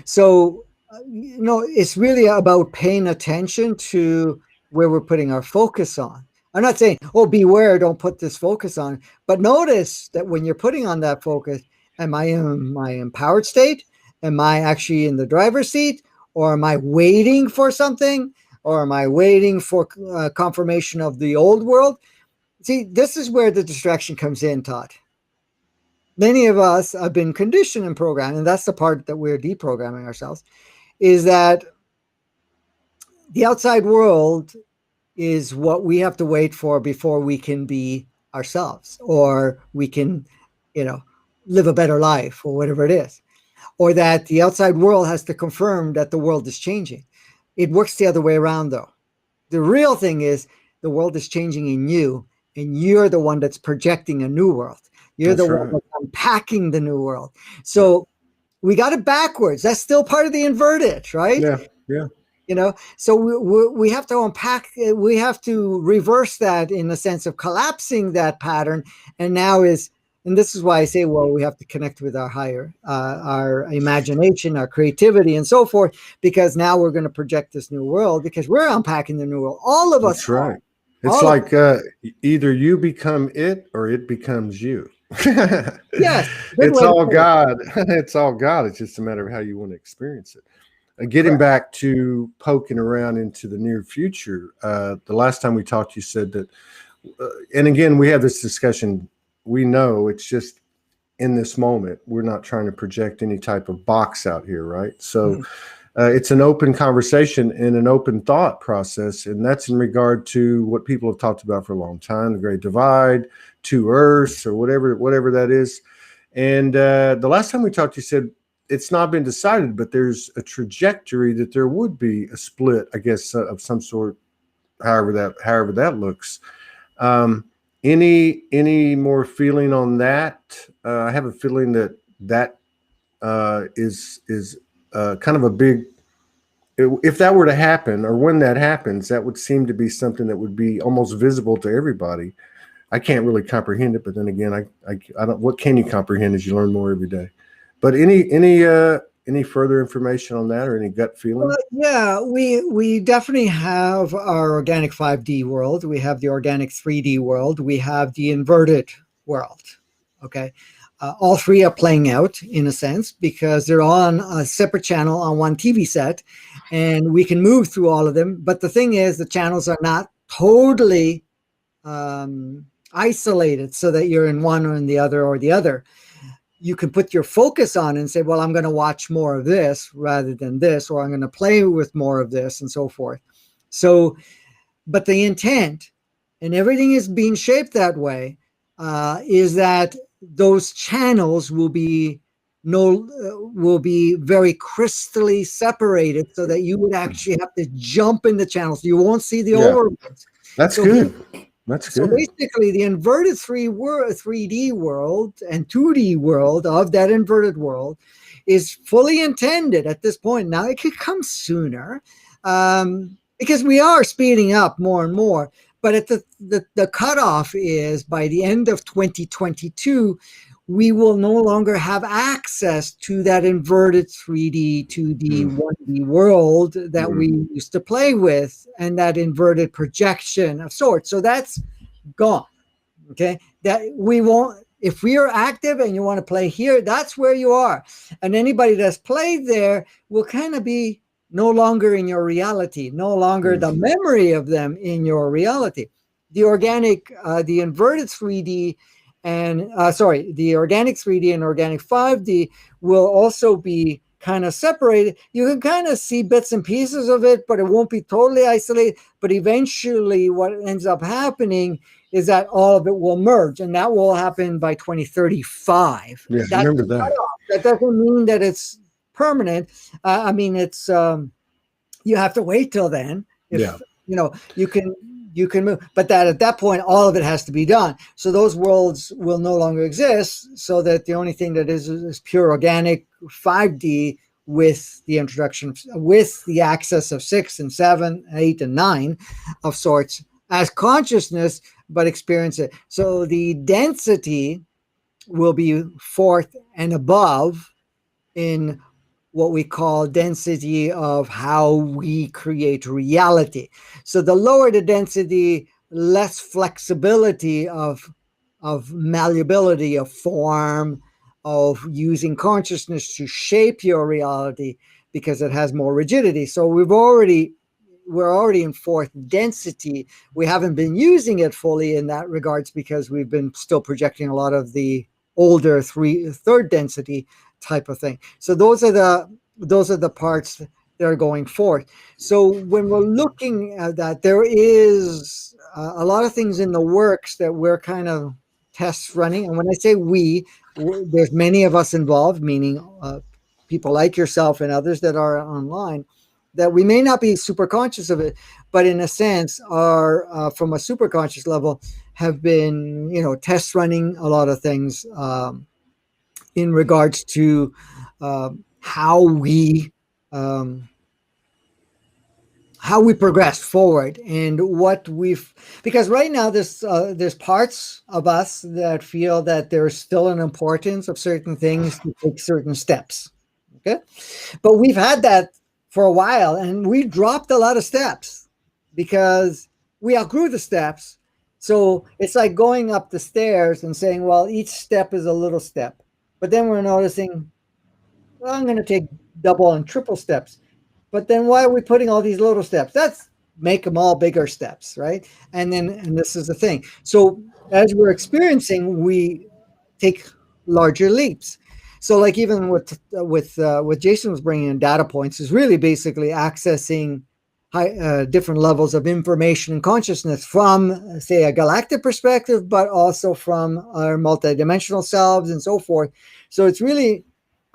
So, it's really about paying attention to where we're putting our focus on. I'm not saying, beware, don't put this focus on, but notice that when you're putting on that focus, am I in my empowered state? Am I actually in the driver's seat? Or am I waiting for something? Or am I waiting for confirmation of the old world? See, this is where the distraction comes in, Todd. Many of us have been conditioned and programmed, and that's the part that we're deprogramming ourselves, is that the outside world is what we have to wait for before we can be ourselves, or we can, live a better life, or whatever it is. Or that the outside world has to confirm that the world is changing. It works the other way around, though. The real thing is the world is changing in you, and you're the one that's projecting a new world. You're the one that's unpacking the new world. So we got it backwards. That's still part of the inverted, right?
Yeah.
So we have to unpack, we have to reverse that in the sense of collapsing that pattern. And now is And this is why I say, well, we have to connect with our higher, our imagination, our creativity, and so forth, because now we're going to project this new world because we're unpacking the new world. All of us
That's
are.
right. It's
All of
like either you become it or it becomes you.
yes, good
It's
way to
all
put it.
God. It's all God. It's just a matter of how you want to experience it. Getting
Correct.
back to poking around into the near future, the last time we talked, you said that, and again, we have this discussion. We know it's just in this moment. We're not trying to project any type of box out here, right? So
Mhm.
it's an open conversation and an open thought process. And that's in regard to what people have talked about for a long time, the Great Divide, two Earths, or whatever that is. And the last time we talked, you said it's not been decided, but there's a trajectory that there would be a split, I guess, of some sort, however that looks. Um, any more feeling on that? I have a feeling that is kind of a big. If that were to happen, or when that happens, that would seem to be something that would be almost visible to everybody. I can't really comprehend it, but then again, I don't. What can you comprehend as you learn more every day? But any further information on that, or any gut feeling?
Well, yeah, we definitely have our organic 5D world. We have the organic 3D world. We have the inverted world. Okay. All three are playing out in a sense because they're on a separate channel on one TV set and we can move through all of them. But the thing is, the channels are not totally isolated so that you're in one or in the other or the other. You can put your focus on and say, well, I'm going to watch more of this rather than this, or I'm going to play with more of this and so forth. So, but the intent, and everything is being shaped that way, is that those channels will be will be very crystally separated so that you would actually have to jump in the channels. You won't see the
Yeah,
overlays.
that's
So
good. That's
so
good.
basically, the inverted 3D world and 2D world of that inverted world is fully intended at this point. Now, it could come sooner because we are speeding up more and more. But at the cutoff is by the end of 2022, we will no longer have access to that inverted 3D, 2D,
Mm,
1D world that
mm,
we used to play with and that inverted projection of sorts. So that's gone. Okay. That we won't, if we are active and you want to play here, that's where you are. And anybody that's played there will kind of be no longer in your reality, no longer
mm,
the memory of them in your reality. The organic, the inverted 3D and the organic 3D and organic 5D will also be kind of separated. You can kind of see bits and pieces of it, but it won't be totally isolated. But eventually, what ends up happening is that all of it will merge, and that will happen by 2035.
yeah,
That's
remember
the
that.
cutoff. That doesn't mean that it's permanent. I mean, it's you have to wait till then.
Yeah.
If you know, you can move, but that at that point, all of it has to be done. So those worlds will no longer exist. So that the only thing that is pure organic 5D with the introduction, with the access of 6 and 7, 8 and 9 of sorts as consciousness, but experience it. So the density will be fourth and above in what we call density of how we create reality. So the lower the density, less flexibility of malleability of form, of using consciousness to shape your reality because it has more rigidity. So we're already in fourth density. We haven't been using it fully in that regards because we've been still projecting a lot of the older third density type of thing. So those are the parts that are going forth. So when we're looking at that, there is a lot of things in the works that we're kind of tests running. And when I say we, there's many of us involved, meaning people like yourself and others that are online, that we may not be super conscious of it, but in a sense are from a super conscious level have been, test running a lot of things in regards to how we um, how we progressed forward and what because right now there's parts of us that feel that there's still an importance of certain things to take certain steps. Okay. But we've had that for a while, and we dropped a lot of steps because we outgrew the steps. So it's like going up the stairs and saying, well, each step is a little step. But then we're noticing, well, I'm going to take double and triple steps. But then why are we putting all these little steps? That's make them all bigger steps, right? And this is the thing. So as we're experiencing, we take larger leaps. So like even with Jason was bringing in data points is really basically accessing different levels of information and consciousness from, say, a galactic perspective, but also from our multidimensional selves and so forth. So it's really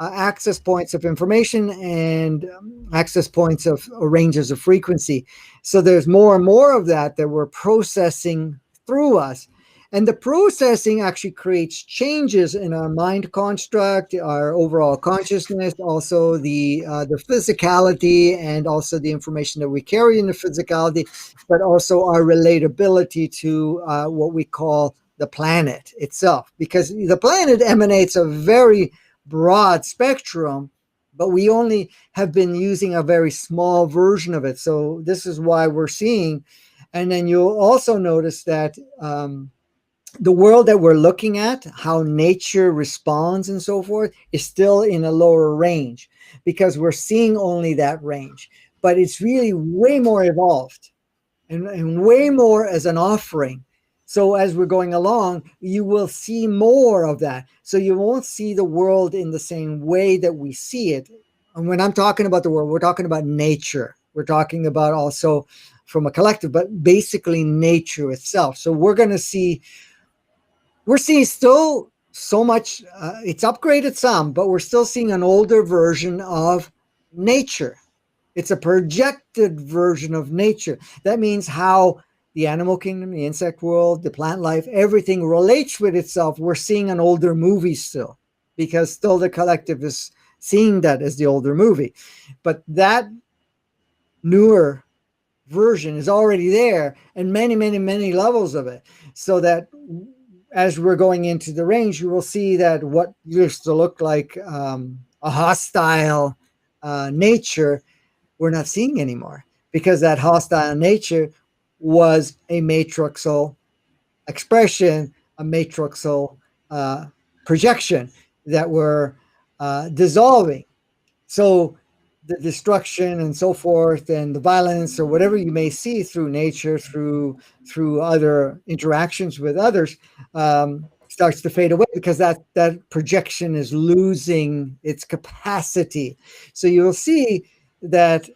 access points of information and access points of ranges of frequency. So there's more and more of that we're processing through us. And the processing actually creates changes in our mind construct, our overall consciousness, also the physicality, and also the information that we carry in the physicality, but also our relatability to what we call the planet itself. Because the planet emanates a very broad spectrum, but we only have been using a very small version of it. So this is why we're seeing. And then you'll also notice that the world that we're looking at, how nature responds and so forth, is still in a lower range because we're seeing only that range. But it's really way more evolved and way more as an offering. So as we're going along, you will see more of that. So you won't see the world in the same way that we see it. And when I'm talking about the world, we're talking about nature. We're talking about also from a collective, but basically nature itself. So we're seeing still so much, it's upgraded some, but we're still seeing an older version of nature. It's a projected version of nature. That means how the animal kingdom, the insect world, the plant life, everything relates with itself. We're seeing an older movie still, because still the collective is seeing that as the older movie. But that newer version is already there, and many, many, many levels of it. So that as we're going into the range, you will see that what used to look like a hostile nature, we're not seeing anymore, because that hostile nature was a matrixal expression, a matrixal projection that were dissolving. So the destruction and so forth, and the violence or whatever you may see through nature, through other interactions with others, starts to fade away, because that projection is losing its capacity. So you'll see that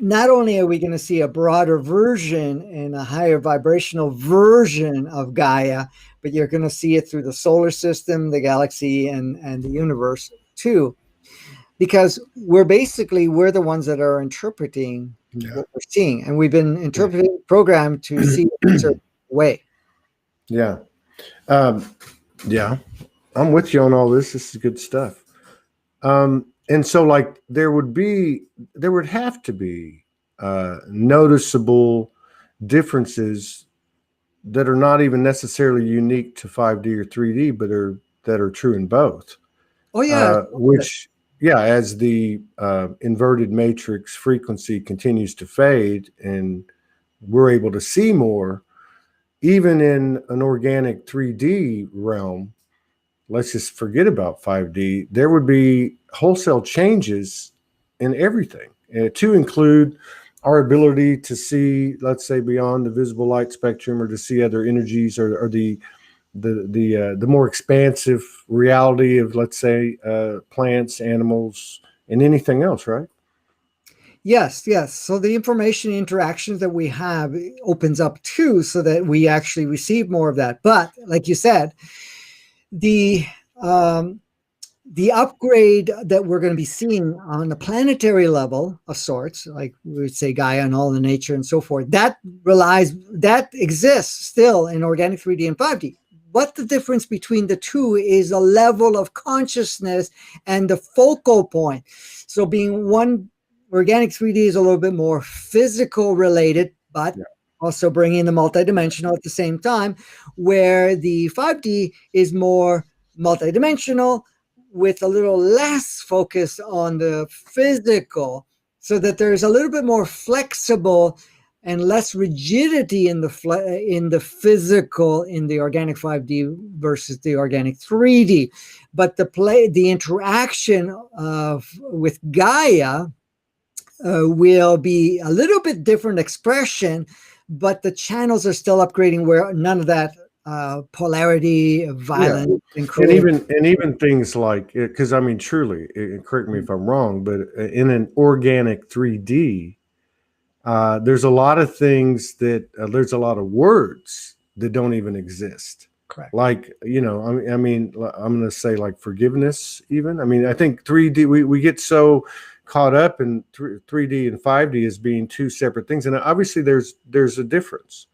not only are we going to see a broader version and a higher vibrational version of Gaia, but you're going to see it through the solar system, the galaxy, and the universe too. Because we're the ones that are interpreting what we're seeing, and we've been interpreting programmed to see it a certain way.
Yeah. Yeah. I'm with you on all this. This is good stuff. And so like there would have to be noticeable differences that are not even necessarily unique to 5D or 3D, but that are true in both.
Oh yeah.
As the inverted matrix frequency continues to fade and we're able to see more, even in an organic 3D realm, let's just forget about 5D, there would be wholesale changes in everything, to include our ability to see, let's say, beyond the visible light spectrum, or to see other energies, or the more expansive reality of, let's say, plants, animals, and anything else, right?
Yes. So the information interactions that we have opens up too, so that we actually receive more of that. But like you said, the upgrade that we're going to be seeing on the planetary level of sorts, like we would say Gaia and all the nature and so forth, that exists still in organic 3D and 5D. What the difference between the two is a level of consciousness and the focal point. So being one, Organic 3D is a little bit more physical related, but also bringing the multidimensional at the same time, where the 5D is more multidimensional with a little less focus on the physical, so that there's a little bit more flexible and less rigidity in the physical in the organic 5D versus the organic 3D. But the interaction with Gaia will be a little bit different expression, but the channels are still upgrading where none of that polarity, violence, and
even things like, because I mean, truly, correct me if I'm wrong, but in an organic 3D, there's a lot of things that there's a lot of words that don't even exist.
Correct.
Like, I mean, I'm going to say like forgiveness. Even, I mean, I think 3D, we get so caught up in 3D and 5D as being two separate things, and obviously there's a difference.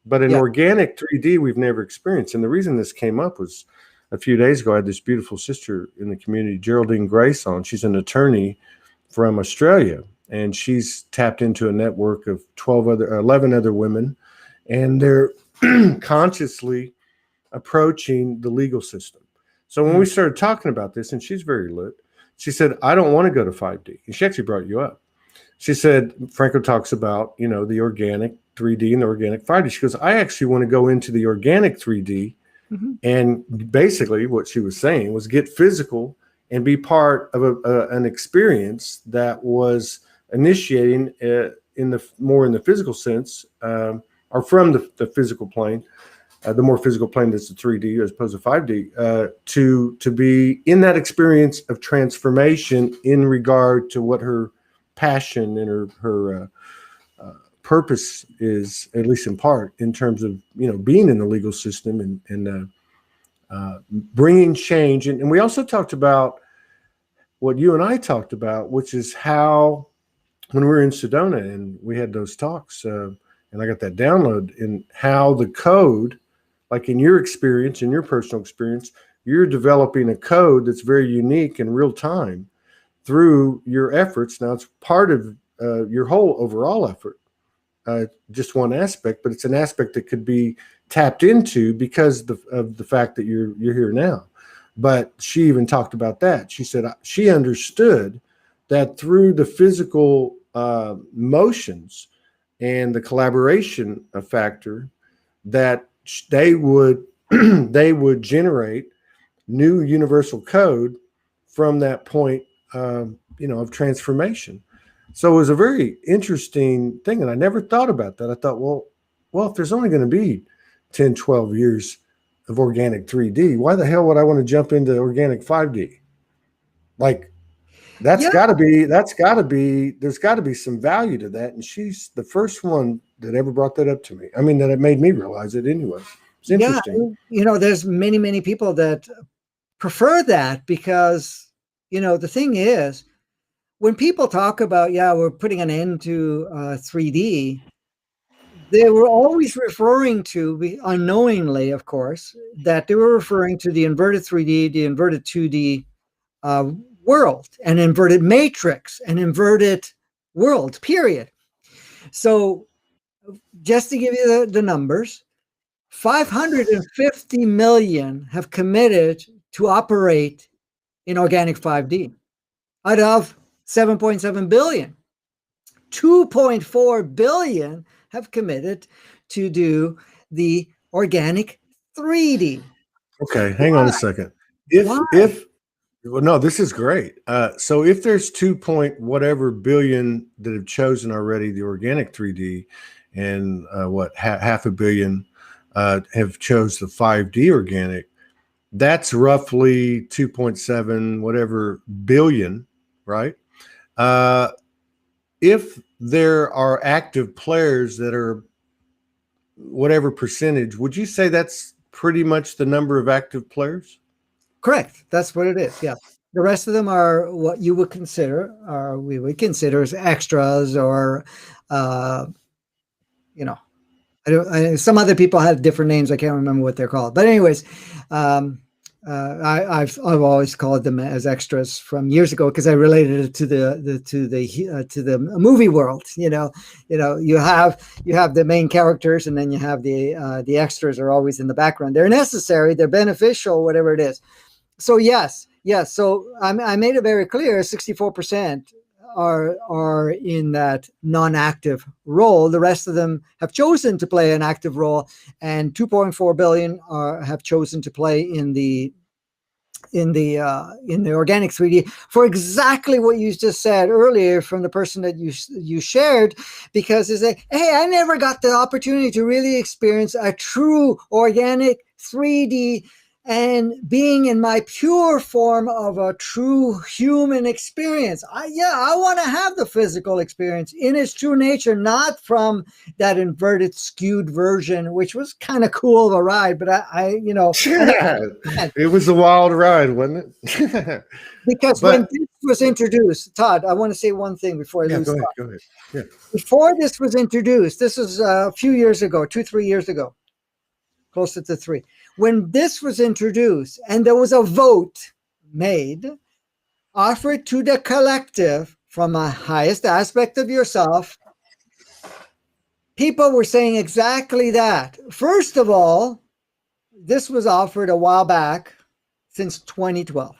But in organic 3D, we've never experienced. And the reason this came up was a few days ago, I had this beautiful sister in the community, Geraldine Grace, on. She's an attorney from Australia, and she's tapped into a network of 11 other women, and they're consciously approaching the legal system. So when we started talking about this, and she's very lit, she said, I don't want to go to 5D. And she actually brought you up. She said, Franco talks about, the organic 3D and the organic 5D. She goes, I actually want to go into the organic 3D. And basically what she was saying was get physical and be part of an experience that was initiating in the physical sense, or from the physical plane, the more physical plane that's the 3D as opposed to 5D, to be in that experience of transformation in regard to what her passion and her purpose is, at least in part, in terms of being in the legal system and bringing change. And we also talked about what you and I talked about, which is how when we were in Sedona and we had those talks, and I got that download, in how the code, like in your experience, in your personal experience, you're developing a code that's very unique in real time through your efforts. Now it's part of your whole overall effort, just one aspect, but it's an aspect that could be tapped into because of the fact that you're here now. But she even talked about that. She said she understood that through the physical motions and the collaboration factor, that they would generate new universal code from that point, of transformation. So it was a very interesting thing, and I never thought about that. I thought, well, if there's only going to be 10, 12 years of organic 3D, why the hell would I want to jump into organic 5D? Like, there's got to be some value to that. And she's the first one that ever brought that up to me. I mean, that it made me realize it anyway. It's interesting.
There's many people that prefer that because, the thing is, when people talk about, we're putting an end to 3D, they were always referring to, unknowingly, of course, that they were referring to the inverted 3D, the inverted 2D world, an inverted matrix, an inverted world, period. So just to give you the numbers, 550 million have committed to operate in organic 5D out of 7.7 billion. 2.4 billion have committed to do the organic 3D.
Okay, hang on a second. Well, no, this is great. So if there's 2 point whatever billion that have chosen already the organic 3D, and half a billion have chose the 5D organic, that's roughly 2.7 whatever billion, right? If there are active players that are whatever percentage, would you say that's pretty much the number of active players?
Correct. That's what it is. Yeah. The rest of them are what you would consider, or we would consider, as extras, or, some other people have different names. I can't remember what they're called. But anyways, I've always called them as extras from years ago because I related it to the movie world. You have the main characters, and then you have the extras are always in the background. They're necessary, they're beneficial, whatever it is. So yes. So I made it very clear: 64% are in that non-active role. The rest of them have chosen to play an active role, and 2.4 billion have chosen to play in the organic 3D for exactly what you just said earlier from the person that you shared, because it's like, hey, I never got the opportunity to really experience a true organic 3D and being in my pure form of a true human experience. I want to have the physical experience in its true nature, not from that inverted, skewed version, which was kind of cool of a ride. But
it was a wild ride, wasn't it?
Because when this was introduced, Todd, I want to say one thing before I lose.
Go ahead. Yeah.
Before this was introduced, this was a few years ago, 2-3 years ago, closer to 3. When this was introduced and there was a vote made, offered to the collective from the highest aspect of yourself, people were saying exactly that. First of all, this was offered a while back, since 2012.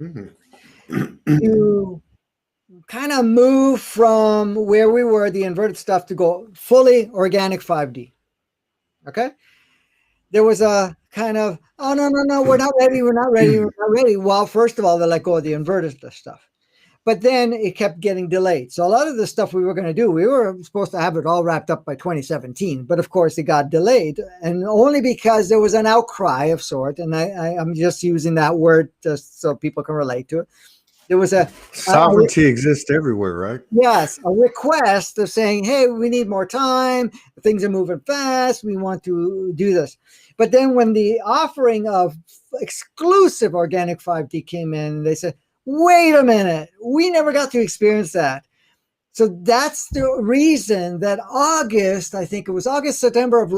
To kind of move from where we were, the inverted stuff, to go fully organic 5D. Okay? There was a kind of, oh, no, we're not ready. Well, first of all, they let go of the inverted stuff. But then it kept getting delayed. So a lot of the stuff we were going to do, we were supposed to have it all wrapped up by 2017. But of course, it got delayed. And only because there was an outcry of sort. And I'm just using that word just so people can relate to it. There was
sovereignty exists everywhere, right?
Yes, a request of saying, hey, we need more time. Things are moving fast. We want to do this. But then when the offering of exclusive organic 5D came in, they said, wait a minute, we never got to experience that. So that's the reason that August, I think it was August, September of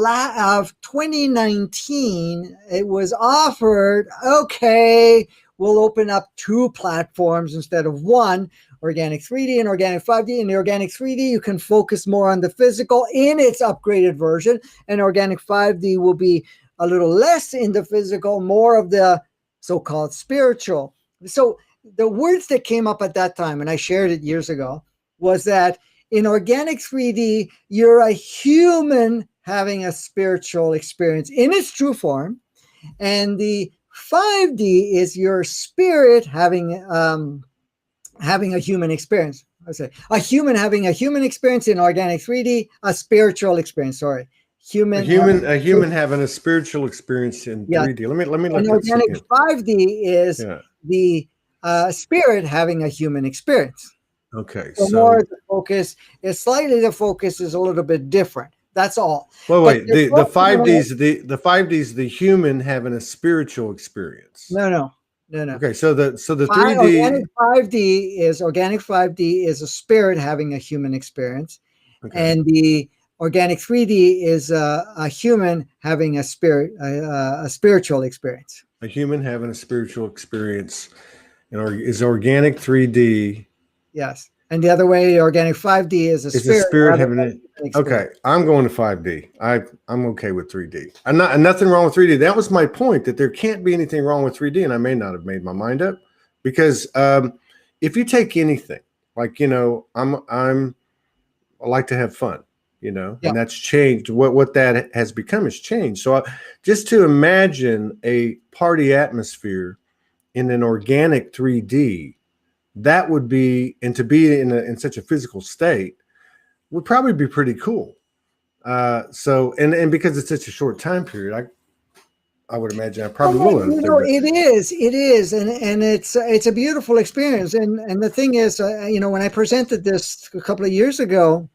2019, it was offered, okay, we'll open up 2 platforms instead of 1, organic 3D and organic 5D. In the organic 3D, you can focus more on the physical in its upgraded version, and organic 5D will be a little less in the physical, more of the so-called spiritual. So the words that came up at that time, and I shared it years ago, was that in organic 3D, you're a human having a spiritual experience in its true form, and the 5D is your spirit having a human experience. I say a human having a human experience in organic 3D, a spiritual experience. Sorry,
a human having a spiritual experience in 3D. Let me let that
organic 5D is the spirit having a human experience.
Okay,
so more the focus is slightly. The focus is a little bit different. That's all.
Well, wait. The 5D's the 5D's the human having a spiritual experience.
No.
Okay, so the 3D
organic 5D is a spirit having a human experience, and the organic 3D is a human having a spiritual experience.
A human having a spiritual experience, is organic 3D.
Yes. And the other way, organic 5D is a
spirit having an experience. Okay, I'm going to 5D. I'm okay with 3D. Nothing wrong with 3D. That was my point, that there can't be anything wrong with 3D, and I may not have made my mind up, because if you take anything, like, I like to have fun, and that's changed. What that has become has changed. So just to imagine a party atmosphere in an organic 3D, that would be, and to be in such a physical state would probably be pretty cool. So because it's such a short time period, I would imagine I probably will.
It is, and it's a beautiful experience. And the thing is, when I presented this a couple of years ago,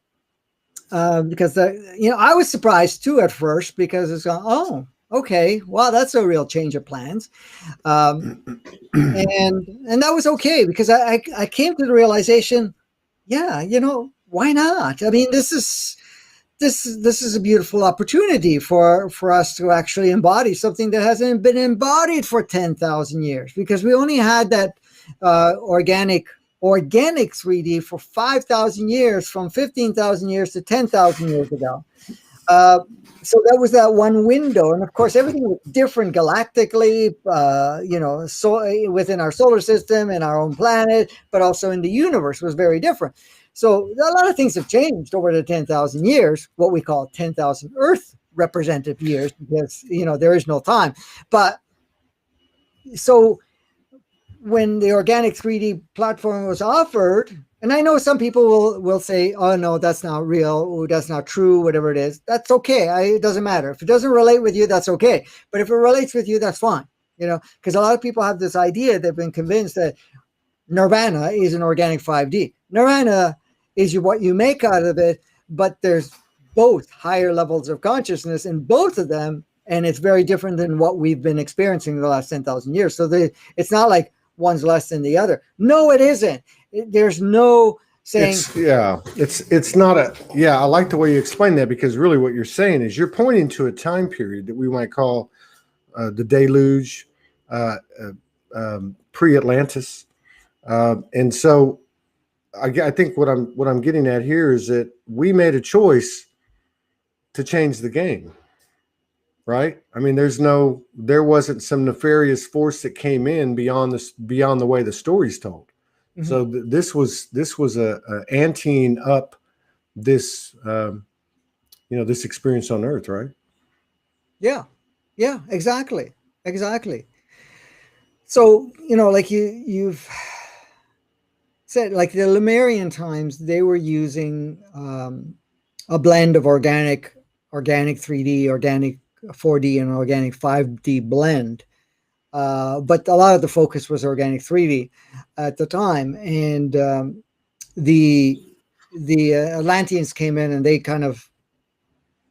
because I was surprised too at first, because it's going, oh, okay, wow, that's a real change of plans. And that was okay, because I came to the realization, why not? I mean, this is this is a beautiful opportunity for us to actually embody something that hasn't been embodied for 10,000 years, because we only had that organic 3D for 5,000 years, from 15,000 years to 10,000 years ago. Uh, so that was that one window, and of course everything was different galactically, so within our solar system and our own planet, but also in the universe was very different. So a lot of things have changed over the 10,000 years, what we call 10,000 Earth representative years, because there is no time. But so when the organic 3D platform was offered, and I know some people will say, oh, no, that's not real, or that's not true, whatever it is. That's okay. It doesn't matter. If it doesn't relate with you, that's okay. But if it relates with you, that's fine. Because a lot of people have this idea, they've been convinced that Nirvana is an organic 5D. Nirvana is what you make out of it, but there's both higher levels of consciousness in both of them, and it's very different than what we've been experiencing the last 10,000 years. So it's not like one's less than the other. No, it isn't. There's no saying.
It's not a, I like the way you explain that, because really what you're saying is you're pointing to a time period that we might call the deluge, pre-Atlantis. And so I think what I'm getting at here is that we made a choice to change the game. Right? I mean, there wasn't some nefarious force that came in beyond the way the story's told. Mm-hmm. So this was a anteing up this this experience on Earth, right?
Yeah, exactly. So like you've said, like the Lemurian times, they were using a blend of organic 3D, organic 4D, and organic 5D blend. But a lot of the focus was organic 3D at the time. And the Atlanteans came in and they kind of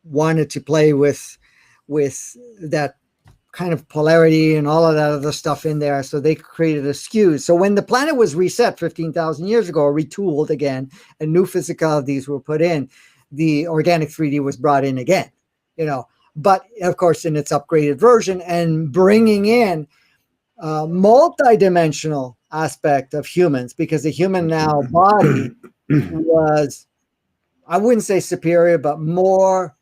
wanted to play with that kind of polarity and all of that other stuff in there. So they created a skew. So when the planet was reset 15,000 years ago, or retooled again, and new physicalities were put in, the organic 3D was brought in again, but of course in its upgraded version, and bringing in a multi-dimensional aspect of humans, because the human now body was, I wouldn't say superior, but more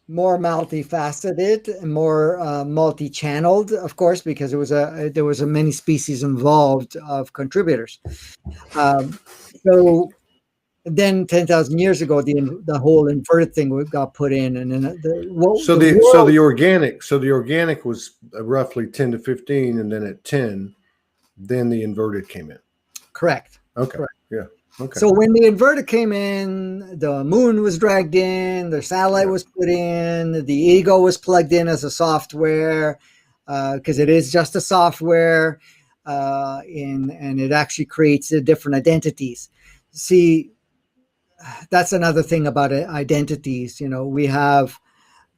multifaceted and more multi-channeled, of course, because there was a many species involved of contributors. So then 10,000 years ago, the whole inverted thing got put in, and then
the organic was roughly 10 to 15, and then at 10, then the inverted came in.
Correct.
Okay.
Correct.
Yeah. Okay.
So when the inverted came in, the moon was dragged in, the satellite was put in, the ego was plugged in as a software, because it is just a software, and it actually creates different identities. See, that's another thing about identities. We have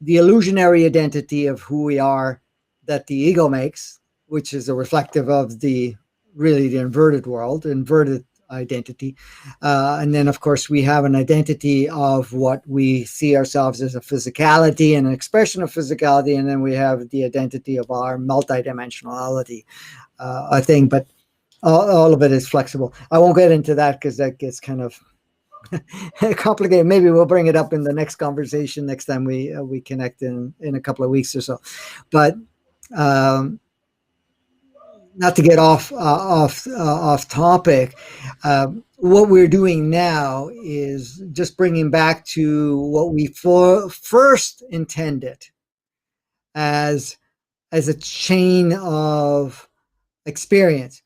the illusionary identity of who we are that the ego makes, which is a reflective of the inverted world, inverted identity. And then, of course, we have an identity of what we see ourselves as a physicality and an expression of physicality. And then we have the identity of our multidimensionality, I think. But all of it is flexible. I won't get into that because that gets kind of complicated. Maybe we'll bring it up in the next conversation next time we connect in a couple of weeks or so. But not to get off topic, what we're doing now is just bringing back to what we first intended as a chain of experience.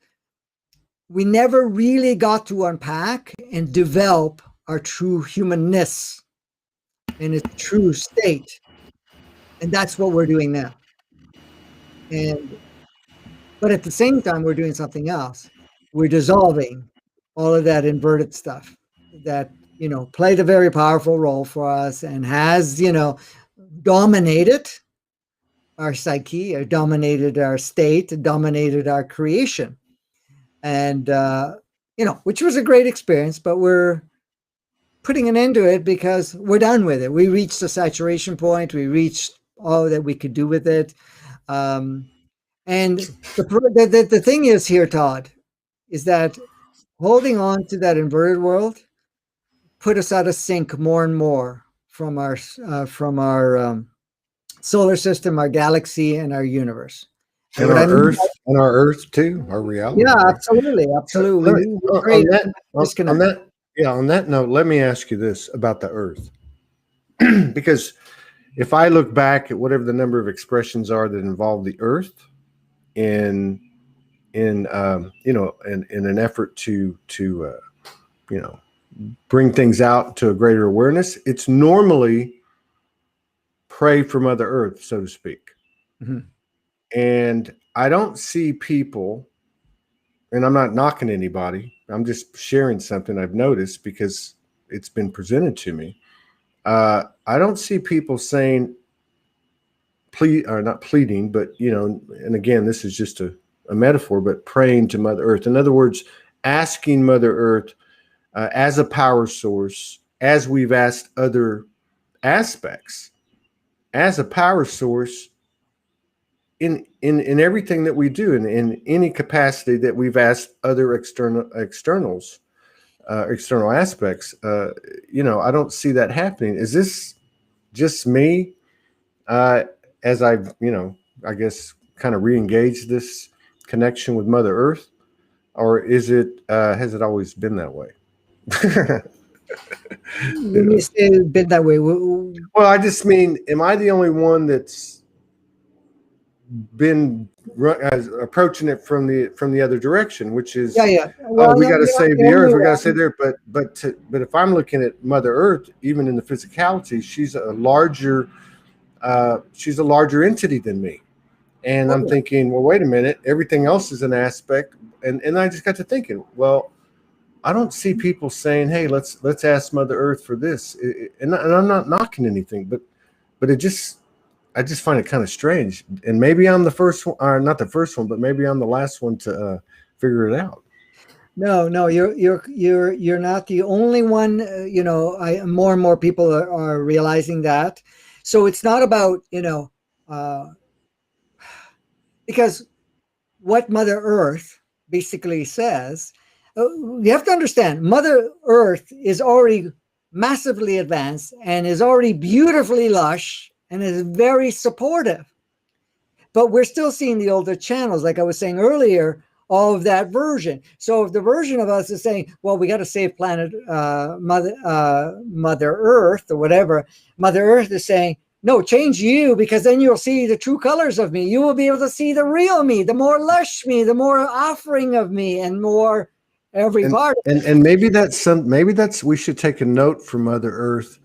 We never really got to unpack and develop our true humanness in its true state. And that's what we're doing now. But at the same time, we're doing something else. We're dissolving all of that inverted stuff that, played a very powerful role for us and has, dominated our psyche, dominated our state, dominated our creation. And, which was a great experience, but we're putting an end to it because we're done with it. We reached the saturation point. We reached all that we could do with it. And the thing is here, Todd, is that holding on to that inverted world put us out of sync more and more from our solar system, our galaxy, and our universe. And
And
what I mean by,
our Earth too, our reality.
yeah,
Right?
absolutely,
So
absolutely.
let me,
We
on
create
that,
a disconnect.
on that note, let me ask you this about the Earth, because if I look back at whatever the number of expressions are that involve the Earth in in an effort to you know bring things out to a greater awareness, it's normally pray for Mother Earth, so to speak.
Mhm.
And I don't see people, and I'm not knocking anybody, I'm just sharing something I've noticed because it's been presented to me. I don't see people saying, plead, or not pleading, but, and again, this is just a metaphor, but praying to Mother Earth. In other words, asking Mother Earth as a power source, as we've asked other aspects, as a power source in everything that we do, in any capacity that we've asked other external aspects. I don't see that happening. Is this just me? As I've, I guess, kind of re-engaged this connection with Mother Earth, or is it? Has it always been that way? you
When you
know.
say it's been that way,
Well, I just mean, am I the only one that's been approaching it from the other direction, which
yeah,
is,
yeah.
oh,
Well,
we got to
you're not
save
the
the
only
Earth, we got to
one.
stay there. But if I'm looking at Mother Earth, even in the physicality, she's a larger entity than me. And I'm
Totally.
thinking, well, wait a minute, everything else is an aspect. And I just got to thinking, well, I don't see people saying, hey, let's ask Mother Earth for this. And I'm not knocking anything, but I just find it kind of strange. And maybe I'm the first one, or not the first one, but maybe I'm the last one to figure it out.
No, no, you're not the only one. More and more people are realizing that. So it's not about uh, because what Mother Earth basically says. You have to understand, Mother Earth is already massively advanced and is already beautifully lush and is very supportive. But we're still seeing the older channels, like I was saying earlier, of that version. So if the version of us is saying, well, we got to save planet Mother Earth or whatever, Mother Earth is saying, no, change you, because then you'll see the true colors of me. You will be able to see the real me, the more lush me, the more offering of me, and more every
And
part.
and maybe that's we should take a note from Mother Earth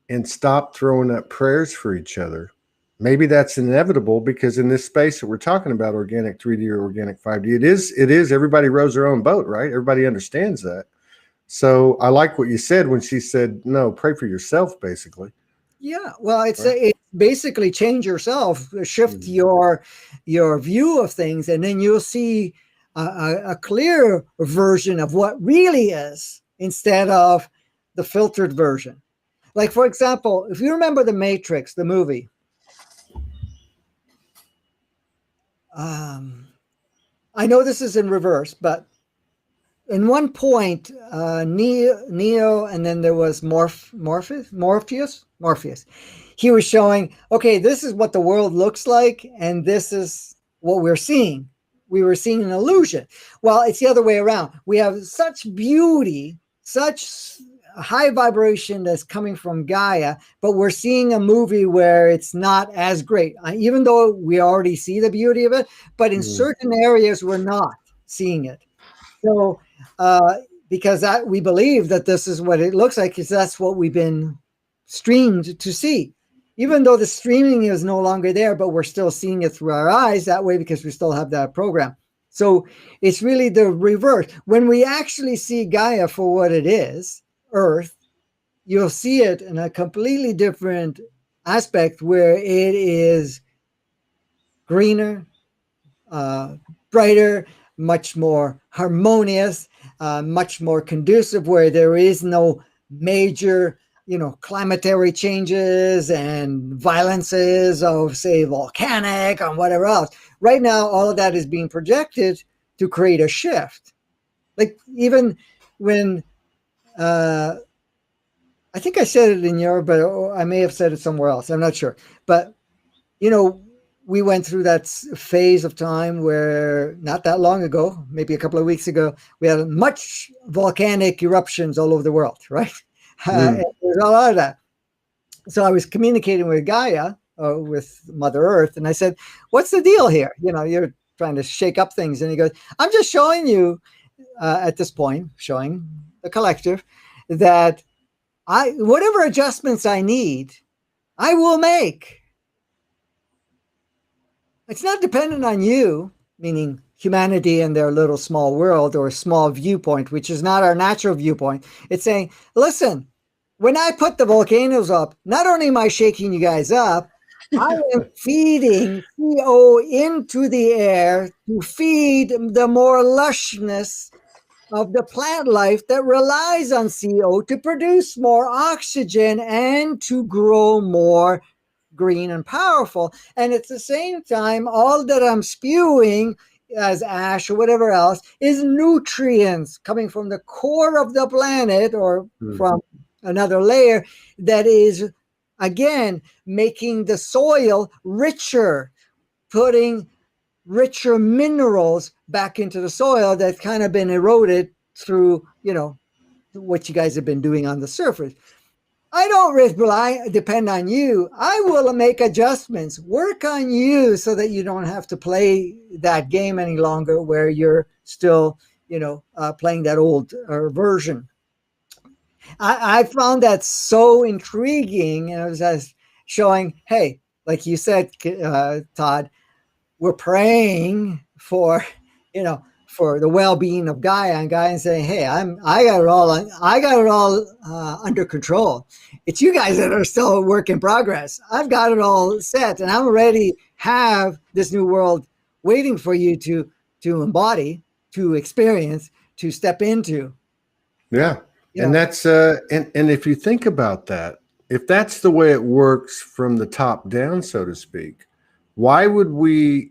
and stop throwing up prayers for each other. Maybe that's inevitable because in this space that we're talking about, organic 3D or organic 5D, it is everybody rows their own boat, right? Everybody understands that. So I like what you said when she said, no, pray for yourself, basically.
Yeah, well,
Right.
it's basically change yourself, shift
Mhm.
your view of things, and then you'll see a clear version of what really is instead of the filtered version. Like, for example, if you remember The Matrix, the movie, um, I know this is in reverse, but in one point, Neo, and then there was Morpheus. He was showing, okay, this is what the world looks like, and this is what we're seeing. We were seeing an illusion. Well, it's the other way around. We have such beauty, such high vibration that's coming from Gaia, but we're seeing a movie where it's not as great, even though we already see the beauty of it, but in
Mm.
certain areas, we're not seeing it. So, uh, because we believe that this is what it looks like, because that's what we've been streamed to see. Even though the streaming is no longer there, but we're still seeing it through our eyes that way because we still have that program. So it's really the reverse. When we actually see Gaia for what it is, Earth, you'll see it in a completely different aspect where it is greener, uh, brighter, much more harmonious, much more conducive, where there is no major, climatary changes and violences of, say, volcanic and whatever else. Right now, all of that is being projected to create a shift. Like even when, I think I said it in Europe, but I may have said it somewhere else. I'm not sure. But, we went through that phase of time where not that long ago, maybe a couple of weeks ago, we had much volcanic eruptions all over the world, right? And there's a lot of that. So I was communicating with Gaia, with Mother Earth, and I said, what's the deal here? You're trying to shake up things. And he goes, I'm just showing you, at this point, showing the collective, that whatever adjustments I need, I will make. It's not dependent on you, meaning humanity and their little small world or small viewpoint, which is not our natural viewpoint. It's saying, listen, when I put the volcanoes up, not only am I shaking you guys up, I am feeding CO into the air to feed the more lushness of the plant life that relies on CO to produce more oxygen and to grow more green and powerful. And at the same time, all that I'm spewing as ash or whatever else is nutrients coming from the core of the planet or from another layer that is, again, making the soil richer, putting richer minerals back into the soil that's kind of been eroded through, what you guys have been doing on the surface. I don't depend on you. I will make adjustments, work on you so that you don't have to play that game any longer where you're still, playing that old version. I found that so intriguing. And I was just showing, hey, like you said, Todd, we're praying for, for the well-being of Gaia, and Gaia saying, hey, I got it all under control. It's you guys that are still a work in progress. I've got it all set, and I'm already have this new world waiting for you to embody, to experience, to step into.
Yeah. And that's and if you think about that, if that's the way it works from the top down, so to speak, why would we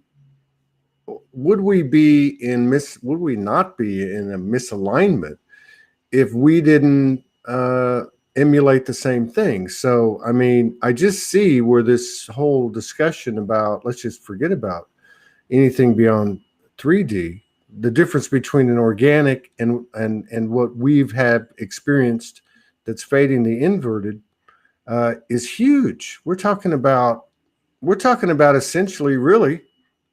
be would we not be in a misalignment if we didn't emulate the same thing? So, I mean, I just see where this whole discussion about, let's just forget about anything beyond 3D, the difference between an organic and what we've had experienced that's fading the inverted is huge. We're talking about essentially, really,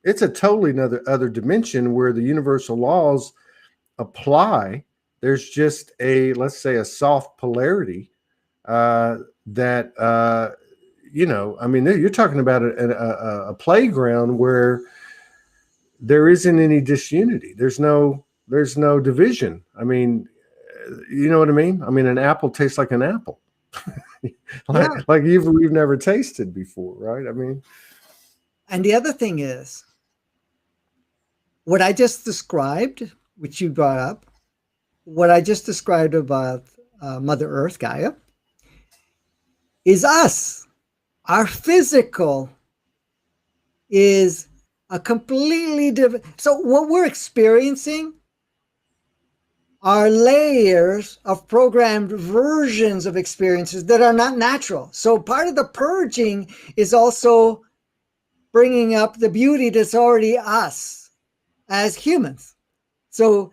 it's a totally other dimension where the universal laws apply. There's just let's say a soft polarity that I mean, you're talking about a playground where there isn't any disunity. There's no division. I mean, you know what I mean? I mean, an apple tastes like an apple, like we've never tasted before, right? I mean,
and the other thing is, what I just described, which you brought up, what I just described about Mother Earth, Gaia, is us. Our physical is a completely different. So what we're experiencing are layers of programmed versions of experiences that are not natural. So part of the purging is also bringing up the beauty that's already us as humans. So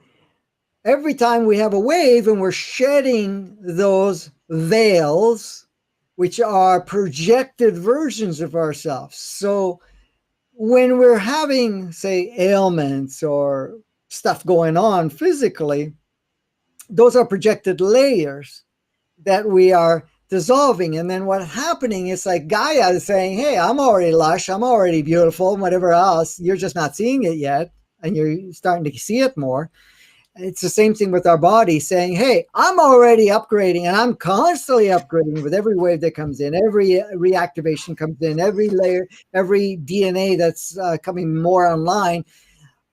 every time we have a wave and we're shedding those veils, which are projected versions of ourselves. So when we're having, say, ailments or stuff going on physically, those are projected layers that we are dissolving. And then what's happening is like Gaia is saying, hey, I'm already lush, I'm already beautiful, whatever else. You're just not seeing it yet, and you're starting to see it more. It's the same thing with our body saying, hey, I'm already upgrading, and I'm constantly upgrading with every wave that comes in, every reactivation comes in, every layer, every DNA that's coming more online.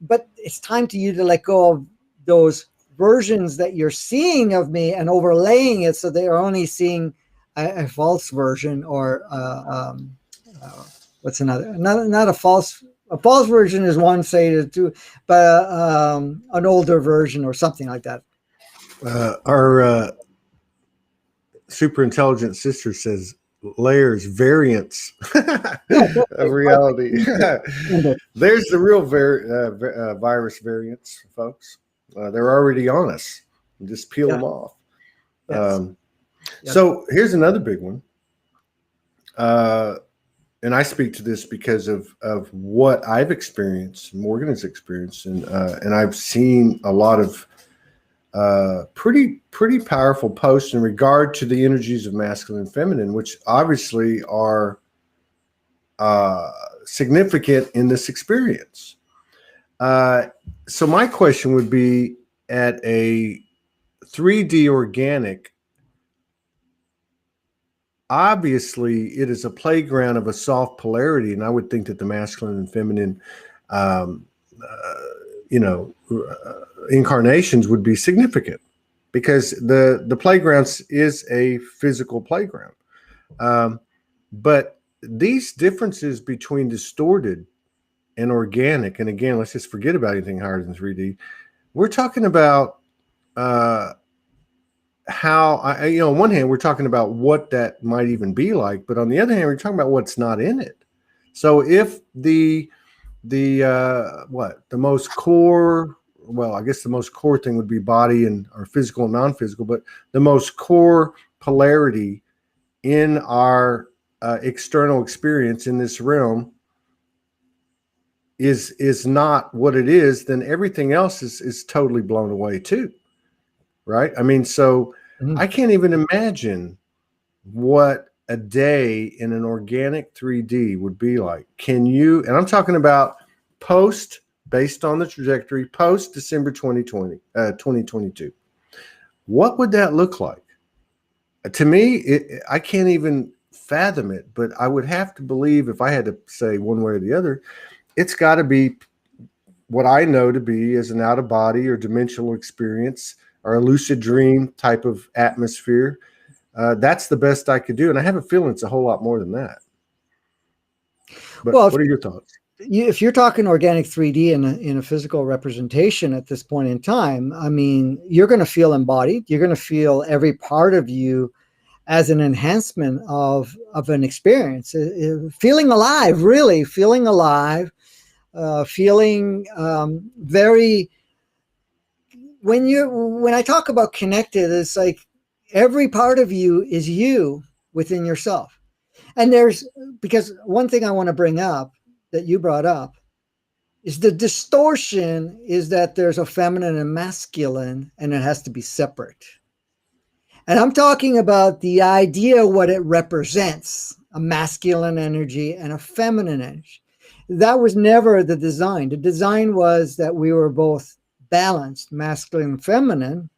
But it's time to you to let go of those versions that you're seeing of me and overlaying it so they're only seeing a false version, or what's another? Not a false. A false version is one, say to two, but an older version or something like that.
Our super intelligent sister says layers, variants of reality. There's the real virus variants, folks. They're already on us. Just peel them off. Yes. So here's another big one. And I speak to this because of what I've experienced, Morgan has experienced, and I've seen a lot of pretty powerful posts in regard to the energies of masculine and feminine, which obviously are significant in this experience. So my question would be, at a 3D organic, obviously it is a playground of a soft polarity, and I would think that the masculine and feminine incarnations would be significant, because the playground is a physical playground. But these differences between distorted and organic, and again, let's just forget about anything higher than 3D. We're talking about how, on one hand, we're talking about what that might even be like, but on the other hand, we're talking about what's not in it. So if the most core, well, I guess the most core thing would be body and or physical and non-physical, but the most core polarity in our external experience in this realm is not what it is, then everything else is totally blown away too. Right? I mean, so I can't even imagine what a day in an organic 3D would be like. Can you, and I'm talking about post, based on the trajectory, post December 2022. What would that look like? To me, I can't even fathom it, but I would have to believe, if I had to say one way or the other, it's got to be what I know to be as an out of body or dimensional experience, or a lucid dream type of atmosphere. That's the best I could do. And I have a feeling it's a whole lot more than that. But well, what are your thoughts?
If you're talking organic 3D in a physical representation at this point in time, I mean, you're going to feel embodied. You're going to feel every part of you as an enhancement of an experience. Feeling alive, really feeling alive, feeling very... When I talk about connected, it's like every part of you is you within yourself. And because one thing I want to bring up that you brought up is the distortion is that there's a feminine and masculine, and it has to be separate. And I'm talking about the idea, what it represents, a masculine energy and a feminine energy. That was never the design. The design was that we were both balanced, masculine and feminine,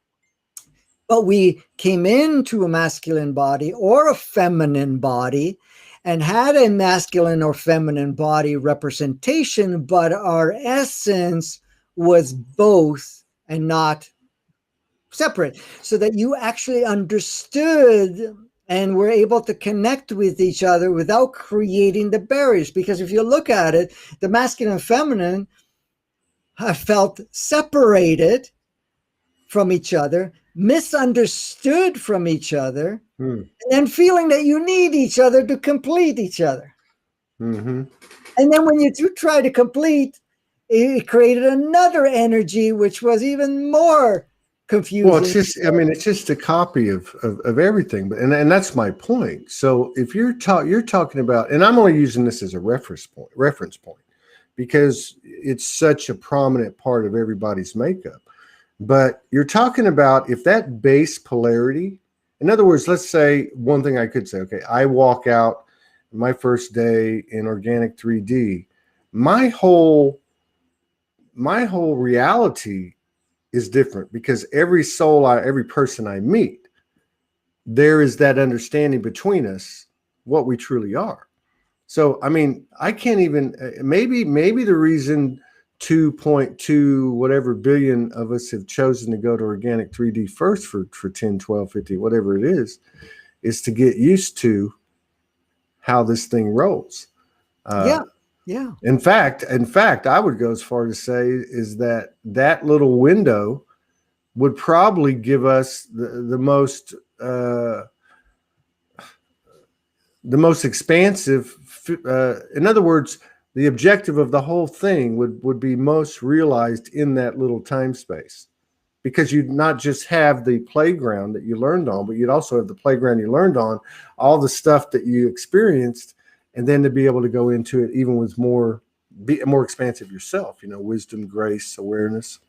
but we came into a masculine body or a feminine body and had a masculine or feminine body representation, but our essence was both and not separate, so that you actually understood and were able to connect with each other without creating the barriers. Because if you look at it, the masculine and feminine have felt separated from each other, misunderstood from each other, and then feeling that you need each other to complete each other. And then when you do try to complete, it created another energy, which was even more confusing.
Well, it's just a copy of everything. But and that's my point. So if you're talking about, and I'm only using this as a reference point, because it's such a prominent part of everybody's makeup. But you're talking about, if that base polarity, in other words, let's say one thing I could say, okay, I walk out my first day in organic 3D, my whole reality is different, because every person I meet, there is that understanding between us, what we truly are. So, I mean, I can't even, maybe the reason 2.2 whatever billion of us have chosen to go to organic 3D first for 10, 12, 50, whatever it is to get used to how this thing rolls.
Yeah. Yeah.
In fact, I would go as far to say is that little window would probably give us the most expansive. In other words, the objective of the whole thing would be most realized in that little time space, because you'd not just have the playground that you learned on, but you'd also have the playground you learned on, all the stuff that you experienced, and then to be able to go into it even with be more expansive yourself, wisdom, grace, awareness.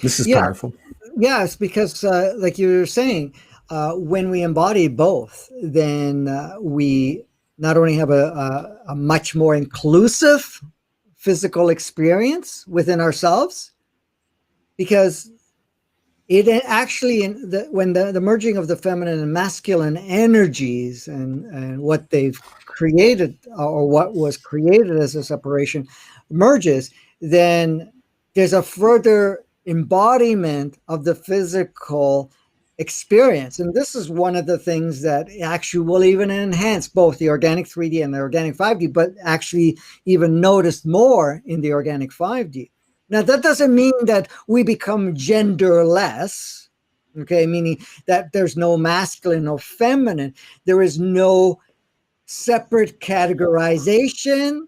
This is powerful.
Yes, because like you were saying, when we embody both, then we not only have a much more inclusive physical experience within ourselves, because it actually, when the merging of the feminine and masculine energies and what they've created, or what was created as a separation, merges, then there's a further embodiment of the physical experience. And this is one of the things that actually will even enhance both the organic 3D and the organic 5D, but actually even noticed more in the organic 5D. Now, that doesn't mean that we become genderless, okay? Meaning that there's no masculine or feminine. There is no separate categorization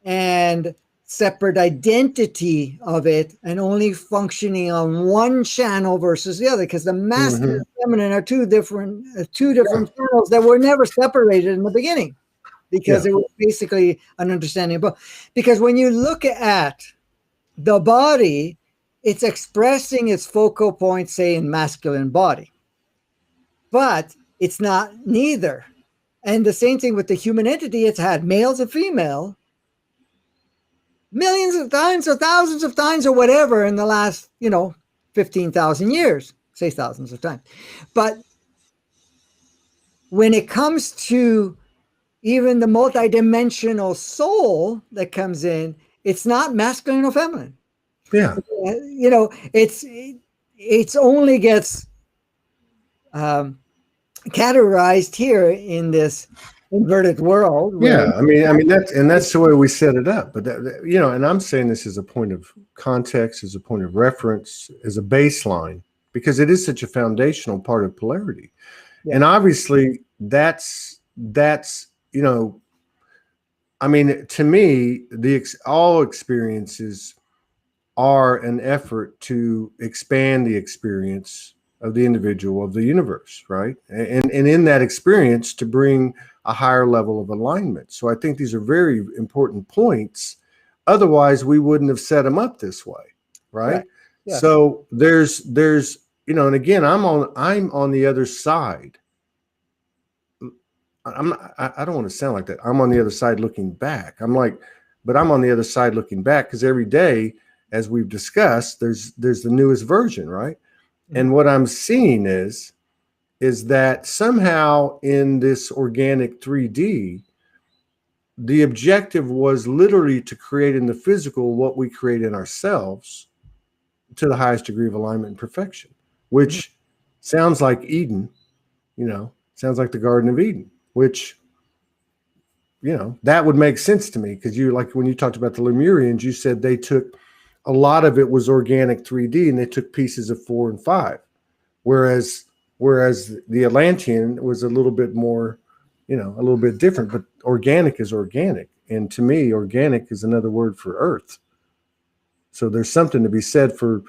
and separate identity of it, and only functioning on one channel versus the other, because the masculine and feminine are two different channels that were never separated in the beginning, because it was basically an understanding of both. Because when you look at the body, it's expressing its focal point, say, in masculine body, but it's not neither. And the same thing with the human entity. It's had males and female millions of times or thousands of times or whatever in the last 15,000 years, say thousands of times. But when it comes to even the multidimensional soul that comes in, it's not masculine or feminine.
Yeah.
It's only gets categorized here in this inverted world.
Yeah, I mean that's the way we set it up. But and I'm saying this as a point of context, as a point of reference, as a baseline, because it is such a foundational part of polarity. Yeah. And obviously that's I mean, to me, all experiences are an effort to expand the experience of the individual, of the universe, right? And in that experience, to bring a higher level of alignment. So I think these are very important points. Otherwise, we wouldn't have set them up this way, right? Yeah. So there's and again, I'm on the other side. I don't want to sound like that. I'm on the other side looking back. But I'm on the other side looking back, because every day, as we've discussed, there's the newest version, right? Mm-hmm. And what I'm seeing is that somehow in this organic 3D, the objective was literally to create in the physical what we create in ourselves to the highest degree of alignment and perfection, which sounds like Eden, sounds like the Garden of Eden, which, that would make sense to me, because like when you talked about the Lemurians, you said they took a lot of it was organic 3D and they took pieces of 4 and 5, whereas the Atlantean was a little bit more, a little bit different, but organic is organic. And to me, organic is another word for earth. So there's something to be said for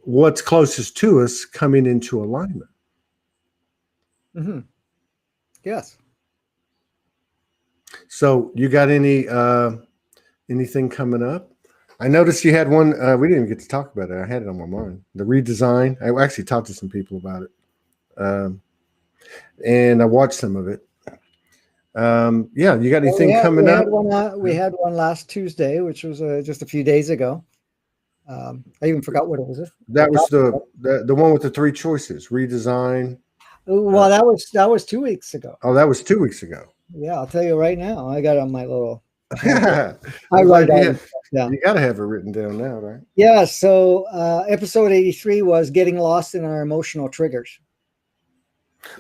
what's closest to us coming into alignment.
Mm-hmm. Yes.
So you got anything coming up? I noticed you had one. We didn't even get to talk about it. I had it on my mind. The redesign. I actually talked to some people about it, and I watched some of it. Yeah, you got anything coming up?
We had one last Tuesday, which was just a few days ago. I even forgot what it was.
That was the one with the 3 choices. Redesign.
Well, that was 2 weeks ago.
Oh, that was 2 weeks ago.
Yeah, I'll tell you right now. I got it on my little
I'm
I
glad
write
you
all
have.
this stuff down.
You got to have it written down now, right?
Yeah. So episode 83 was getting lost in our emotional triggers.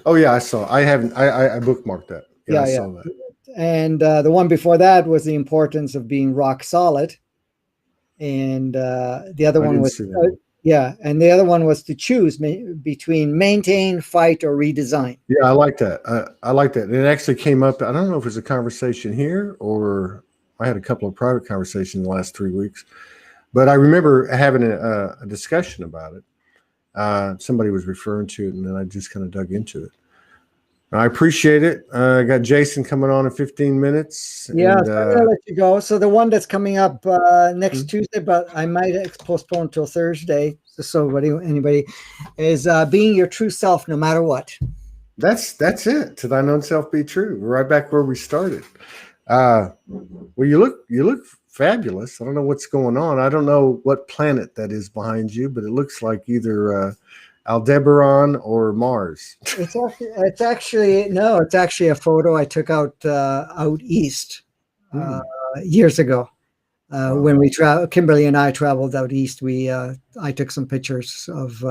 Oh yeah, I saw. I haven't. I bookmarked that. Yeah, I
Yeah, yeah.
saw that.
And the one before that was the importance of being rock solid. And the other
I
one
didn't
was,
see that one.
yeah. And the other one was to choose between maintain, fight, or redesign.
Yeah, I like that. I like that. It actually came up. I don't know if it was a conversation here or I had a couple of private conversations in the last 3 weeks, but I remember having a discussion about it. Somebody was referring to it, and then I just kind of dug into it. I appreciate it. I got Jason coming on in 15 minutes.
Yeah,
And
so I'm gonna let you go. So the one that's coming up next Tuesday, but I might postpone till Thursday, just so anybody is being your true self no matter what.
that's it. To thine own self be true. We're right back where we started. Well, you look fabulous. I don't know what's going on. I don't know what planet that is behind you, but it looks like either Aldebaran or Mars.
It's actually a photo I took out east years ago. When Kimberly and I traveled out east, I took some pictures of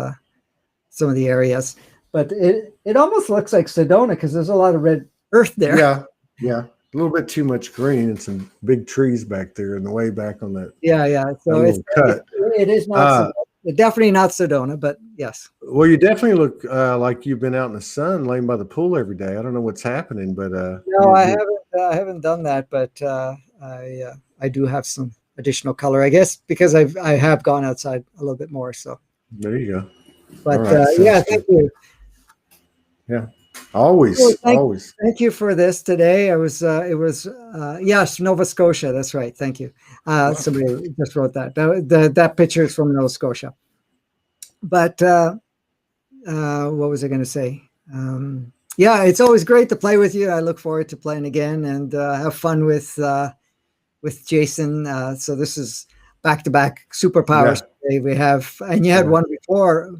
some of the areas, but it almost looks like Sedona because there's a lot of red earth there.
Yeah. A little bit too much green and some big trees back there and the way back on that.
Yeah. So it is not definitely not Sedona, but yes.
Well, you definitely look like you've been out in the sun, laying by the pool every day. I don't know what's happening, but
no, I haven't done that, but I do have some additional color, I guess, because I have gone outside a little bit more. So
there you go.
But yeah, thank you.
Yeah. Always.
Thank you for this today. It was yes, Nova Scotia. That's right. Thank you. Somebody just wrote that. That picture is from Nova Scotia. But what was I going to say? Yeah, it's always great to play with you. I look forward to playing again and have fun with Jason. So this is back-to-back superpowers today we have, and you had one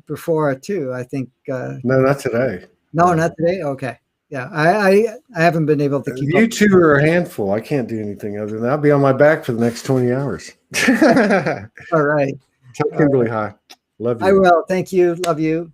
before too. I think.
No, not today.
No, not today. Okay. Yeah, I haven't been able to keep up.
You two are a handful. I can't do anything other than that. I'll be on my back for the next 20 hours.
All right.
Tell Kimberly hi. Love you.
I will. Thank you. Love you.